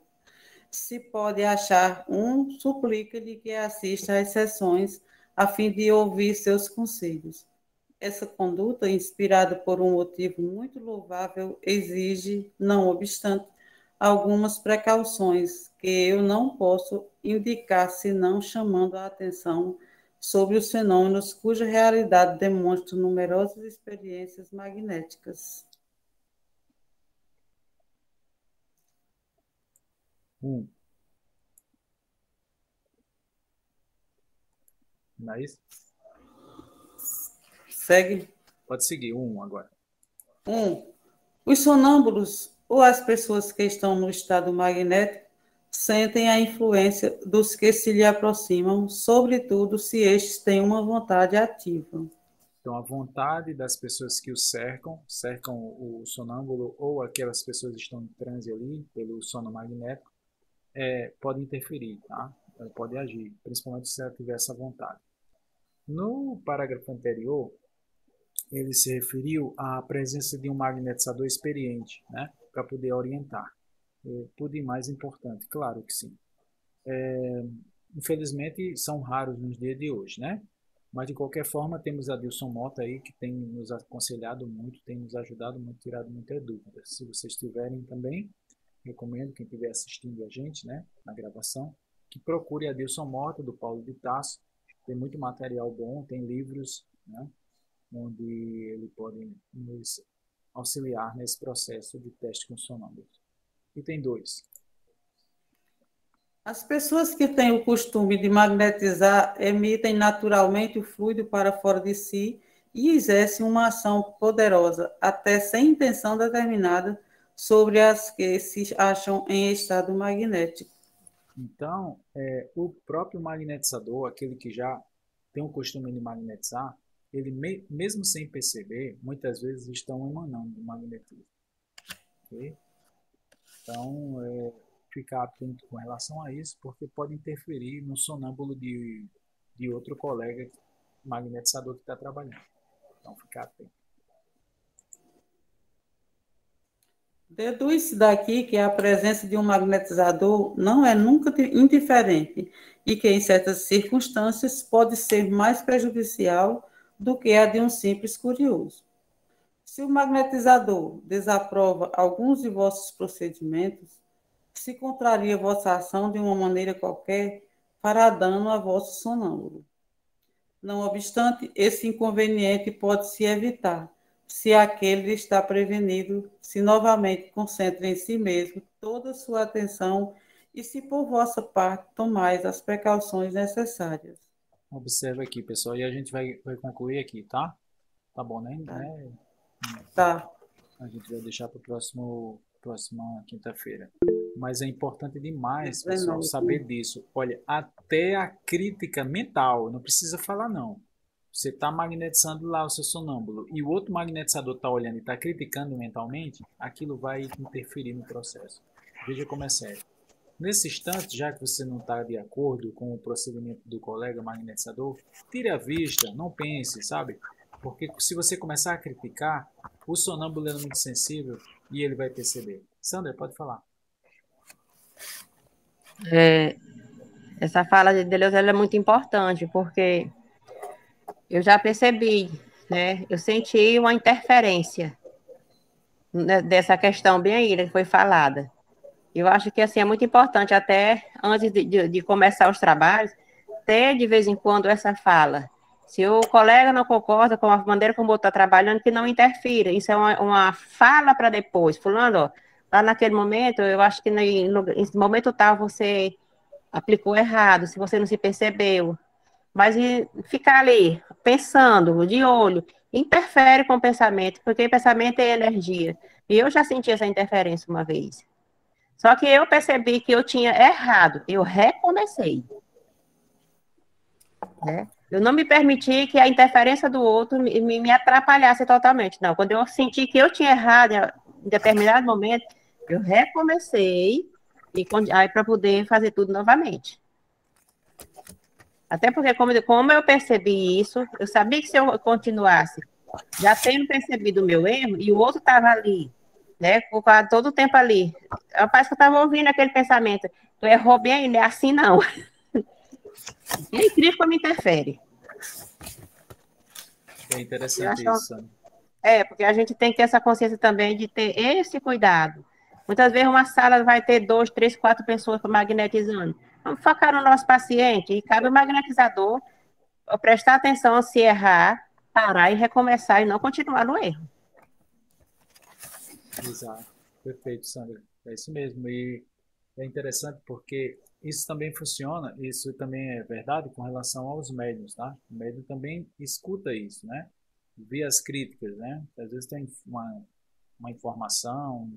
B: Se pode achar um, suplica-lhe que assista às sessões a fim de ouvir seus conselhos. Essa conduta, inspirada por um motivo muito louvável, exige, não obstante, algumas precauções que eu não posso indicar senão chamando a atenção sobre os fenômenos cuja realidade demonstra numerosas experiências magnéticas.
A: Não é isso?
B: Segue.
A: Pode seguir, agora.
B: 1. Os sonâmbulos, ou as pessoas que estão no estado magnético, sentem a influência dos que se lhe aproximam, sobretudo se estes têm uma vontade ativa.
A: Então, a vontade das pessoas que o cercam o sonâmbulo ou aquelas pessoas que estão em transe ali, pelo sono magnético, pode interferir, tá? Ela pode agir, principalmente se ela tiver essa vontade. No parágrafo anterior, ele se referiu à presença de um magnetizador experiente, né? Para poder orientar. Tudo e mais importante, claro que sim. Infelizmente, são raros nos dias de hoje, né? Mas, de qualquer forma, temos a Dilson Mota aí, que tem nos aconselhado muito, tem nos ajudado muito, tirado muitas dúvidas. Se vocês tiverem também, recomendo, quem estiver assistindo a gente, né, na gravação, que procure a Dilson Mota, do Paulo de Tarso. Tem muito material bom, tem livros, né, onde ele pode nos auxiliar nesse processo de teste com sonâmbulos. E tem 2.
B: As pessoas que têm o costume de magnetizar emitem naturalmente o fluido para fora de si e exercem uma ação poderosa, até sem intenção determinada, sobre as que se acham em estado magnético.
A: Então, o próprio magnetizador, aquele que já tem o costume de magnetizar, ele mesmo sem perceber, muitas vezes estão emanando magnetismo. Okay? Então, ficar atento com relação a isso, porque pode interferir no sonâmbulo de outro colega magnetizador que está trabalhando. Então, ficar atento.
B: Deduz-se daqui que a presença de um magnetizador não é nunca indiferente e que, em certas circunstâncias, pode ser mais prejudicial do que a de um simples curioso. Se o magnetizador desaprova alguns de vossos procedimentos, se contraria vossa ação de uma maneira qualquer, fará dano a vosso sonâmbulo. Não obstante, esse inconveniente pode-se evitar, se aquele está prevenido, se novamente concentra em si mesmo toda a sua atenção e se por vossa parte tomais as precauções necessárias.
A: Observa aqui, pessoal, e a gente vai concluir aqui, tá? Tá bom, né?
B: Tá.
A: A gente vai deixar para próxima quinta-feira. Mas é importante demais, pessoal, saber disso. Olha, até a crítica mental, não precisa falar não. você está magnetizando lá o seu sonâmbulo e o outro magnetizador está olhando e está criticando mentalmente, aquilo vai interferir no processo. Veja como é sério. Nesse instante, já que você não está de acordo com o procedimento do colega magnetizador, tire a vista, não pense, sabe? Porque se você começar a criticar, o sonâmbulo é muito sensível e ele vai perceber. Sandra, pode falar.
F: Essa fala de Deus ela é muito importante, porque eu já percebi, né? Eu senti uma interferência dessa questão bem aí, que foi falada. Eu acho que assim é muito importante, até antes de começar os trabalhos, ter de vez em quando essa fala. Se o colega não concorda com a maneira como eu estou trabalhando, que não interfira. Isso é uma fala para depois. Fulano, ó, lá naquele momento, eu acho que nesse momento tal você aplicou errado, se você não se percebeu. Mas ficar ali, pensando, de olho, interfere com o pensamento, porque pensamento é energia. E eu já senti essa interferência uma vez. Só que eu percebi que eu tinha errado, eu recomecei. Né? Eu não me permiti que a interferência do outro me atrapalhasse totalmente. Não, quando eu senti que eu tinha errado em determinado momento, eu recomecei aí para poder fazer tudo novamente. Até porque, como eu percebi isso, eu sabia que se eu continuasse, já tendo percebido o meu erro, e o outro estava ali, né, todo o tempo ali. Parece que eu estava ouvindo aquele pensamento, tu errou bem, não é assim não. E é incrível como interfere.
A: É interessante isso.
F: Porque a gente tem que ter essa consciência também de ter esse cuidado. Muitas vezes uma sala vai ter 2, 3, 4 pessoas magnetizando. Vamos focar no nosso paciente e cabe o magnetizador prestar atenção se errar, parar e recomeçar e não continuar no erro.
A: Exato. Perfeito, Sandra. É isso mesmo. E é interessante porque isso também funciona, isso também é verdade com relação aos médiuns, tá? O médium também escuta isso, né? Vê as críticas, né? Às vezes tem uma informação,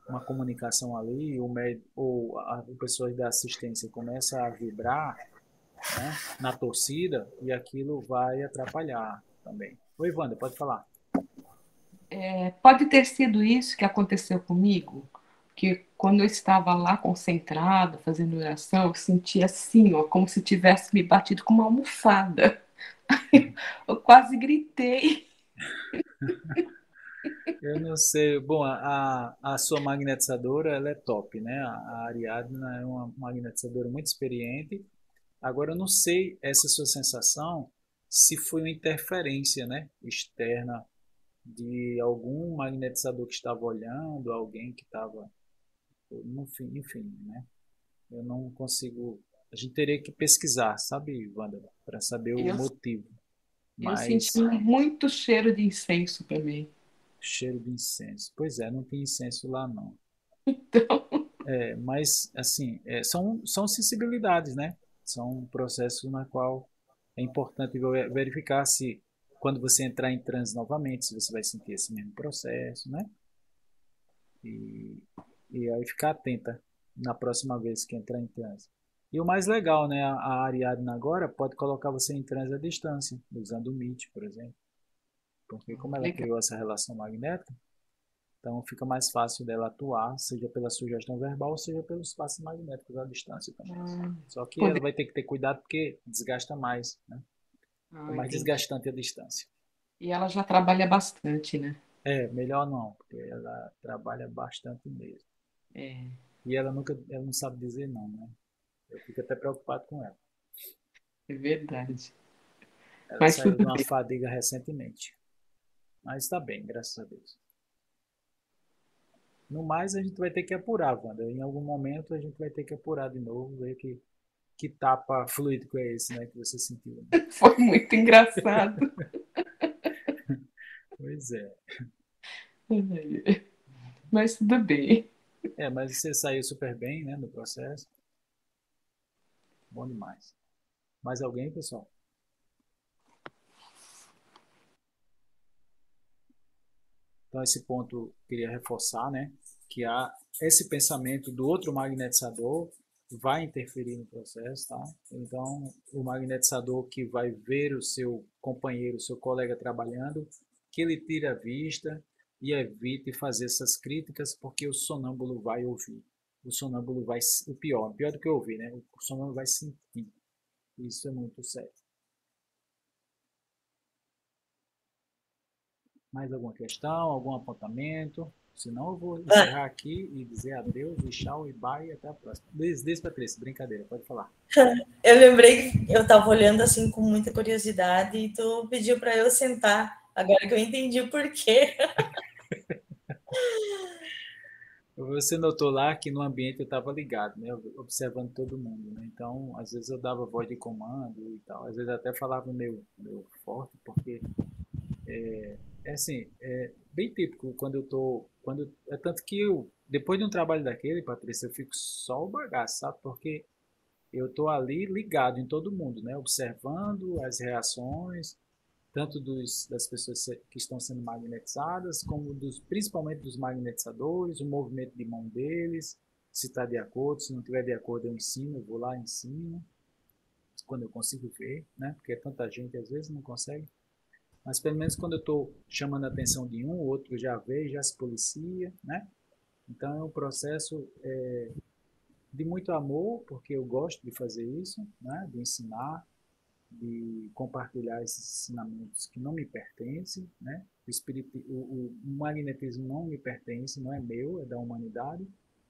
A: uma comunicação ali, o médium ou a pessoa da assistência começa a vibrar, né, na torcida e aquilo vai atrapalhar também. Oi, Wanda, pode falar.
G: Pode ter sido isso que aconteceu comigo, que quando eu estava lá concentrada, fazendo oração, eu sentia assim, ó, como se tivesse me batido com uma almofada. Eu quase gritei.
A: Eu não sei. Bom, a sua magnetizadora, ela é top, né? A Ariadna é uma magnetizadora muito experiente. Agora, eu não sei essa sua sensação, se foi uma interferência, né, externa de algum magnetizador que estava olhando, alguém que estava, enfim, né? Eu não consigo. A gente teria que pesquisar, sabe, Wanda, para saber o motivo.
G: Eu
A: Mas
G: senti muito cheiro de incenso também.
A: cheiro de incenso. Pois é, não tem incenso lá não.
G: Então,
A: Mas assim, são sensibilidades, né? São processos na qual é importante verificar se quando você entrar em transe novamente, se você vai sentir esse mesmo processo, né? E aí ficar atenta na próxima vez que entrar em transe. E o mais legal, né? A Ariadna agora pode colocar você em transe à distância, usando o MIT, por exemplo. Porque como ela criou essa relação magnética, então fica mais fácil dela atuar, seja pela sugestão verbal, seja pelos passos magnéticos à distância também. Só que ela vai ter que ter cuidado porque desgasta mais, né? É mais desgastante a distância.
G: E ela já trabalha bastante, né?
A: Melhor não, porque ela trabalha bastante mesmo. E ela não sabe dizer não, né? Eu fico até preocupado com ela.
G: É verdade.
A: Ela saiu de uma fadiga recentemente. Mas está bem, graças a Deus. No mais, a gente vai ter que apurar, Wanda. Em algum momento, a gente vai ter que apurar de novo, ver que tapa fluídico é esse, né, que você sentiu. Né?
G: Foi muito engraçado.
A: Pois é.
G: Mas tudo bem.
A: Mas você saiu super bem, né, no processo. Bom demais. Mais alguém, pessoal? Então, esse ponto eu queria reforçar, né, que há esse pensamento do outro magnetizador vai interferir no processo, tá? Então, o magnetizador que vai ver o seu companheiro, o seu colega trabalhando, que ele tire a vista e evite fazer essas críticas, porque o sonâmbulo vai ouvir. O sonâmbulo vai, pior do que ouvir, né? O sonâmbulo vai sentir. Isso é muito sério. Mais alguma questão, algum apontamento? Senão eu vou encerrar aqui e dizer adeus, e tchau, e bye, e até a próxima. Desde Patrícia, brincadeira, pode falar.
E: Eu lembrei que eu estava olhando assim com muita curiosidade e tu pediu para eu sentar, agora que eu entendi o porquê.
A: Você notou lá que no ambiente eu estava ligado, né? Observando todo mundo, né? Então, às vezes eu dava voz de comando e tal. Às vezes até falava meio forte, porque é assim, é bem típico quando eu tô, é tanto que eu, depois de um trabalho daquele, Patrícia, eu fico só o bagaço, sabe? Porque eu tô ali ligado em todo mundo, né? Observando as reações, tanto das pessoas que estão sendo magnetizadas, como principalmente dos magnetizadores, o movimento de mão deles, se está de acordo, se não estiver de acordo eu ensino, eu vou lá e ensino, quando eu consigo ver, né? Porque tanta gente às vezes não consegue. Mas pelo menos quando eu estou chamando a atenção de um, o outro já vê, já se policia, né? Então é um processo de muito amor, porque eu gosto de fazer isso, né? De ensinar, de compartilhar esses ensinamentos que não me pertencem, né? O magnetismo não me pertence, não é meu, é da humanidade.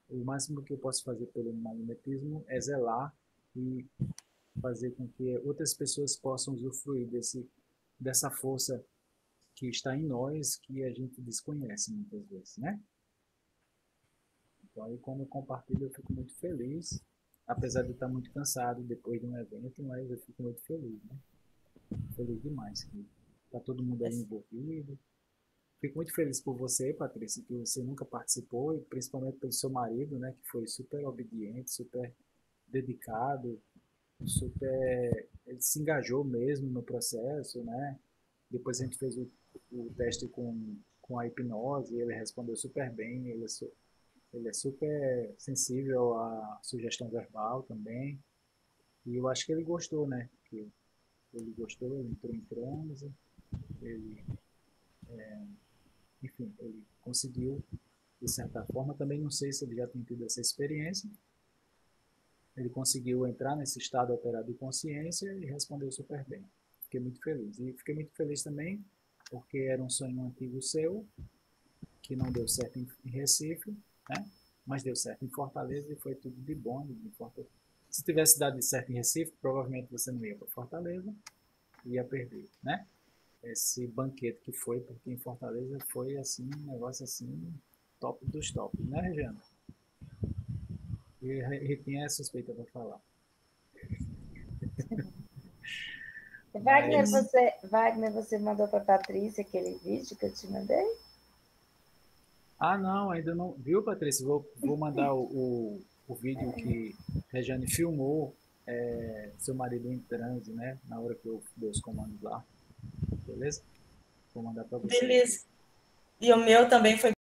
A: O máximo que eu posso fazer pelo magnetismo é zelar e fazer com que outras pessoas possam usufruir dessa força que está em nós, que a gente desconhece muitas vezes, né? Então, aí, quando eu compartilho, eu fico muito feliz, apesar de eu estar muito cansado depois de um evento, mas eu fico muito feliz, né? Feliz demais que está todo mundo aí envolvido. Fico muito feliz por você, Patrícia, que você nunca participou, e principalmente pelo seu marido, né, que foi super obediente, super dedicado, super... Ele se engajou mesmo no processo, né? Depois a gente fez o teste com a hipnose, ele respondeu super bem, ele é super sensível à sugestão verbal também. E eu acho que ele gostou, né? Que ele gostou, ele entrou em transe, ele, enfim, ele conseguiu, de certa forma, também não sei se ele já tem tido essa experiência, ele conseguiu entrar nesse estado alterado de consciência e respondeu super bem. Fiquei muito feliz. E fiquei muito feliz também porque era um sonho antigo seu, que não deu certo em Recife, né? Mas deu certo em Fortaleza e foi tudo de bom. Se tivesse dado certo em Recife, provavelmente você não ia para Fortaleza, ia perder, né? Esse banquete que foi, porque em Fortaleza foi assim, um negócio assim, top dos tops, né, Regiana? E quem é suspeita para falar.
H: Wagner, você mandou para a Patrícia aquele vídeo que eu te mandei?
A: Ah, não, ainda não. Viu, Patrícia? Vou mandar o vídeo que Regiane filmou seu marido em transe, né? Na hora que eu dei os comandos lá. Beleza? Vou mandar para você.
E: Beleza. E o meu também foi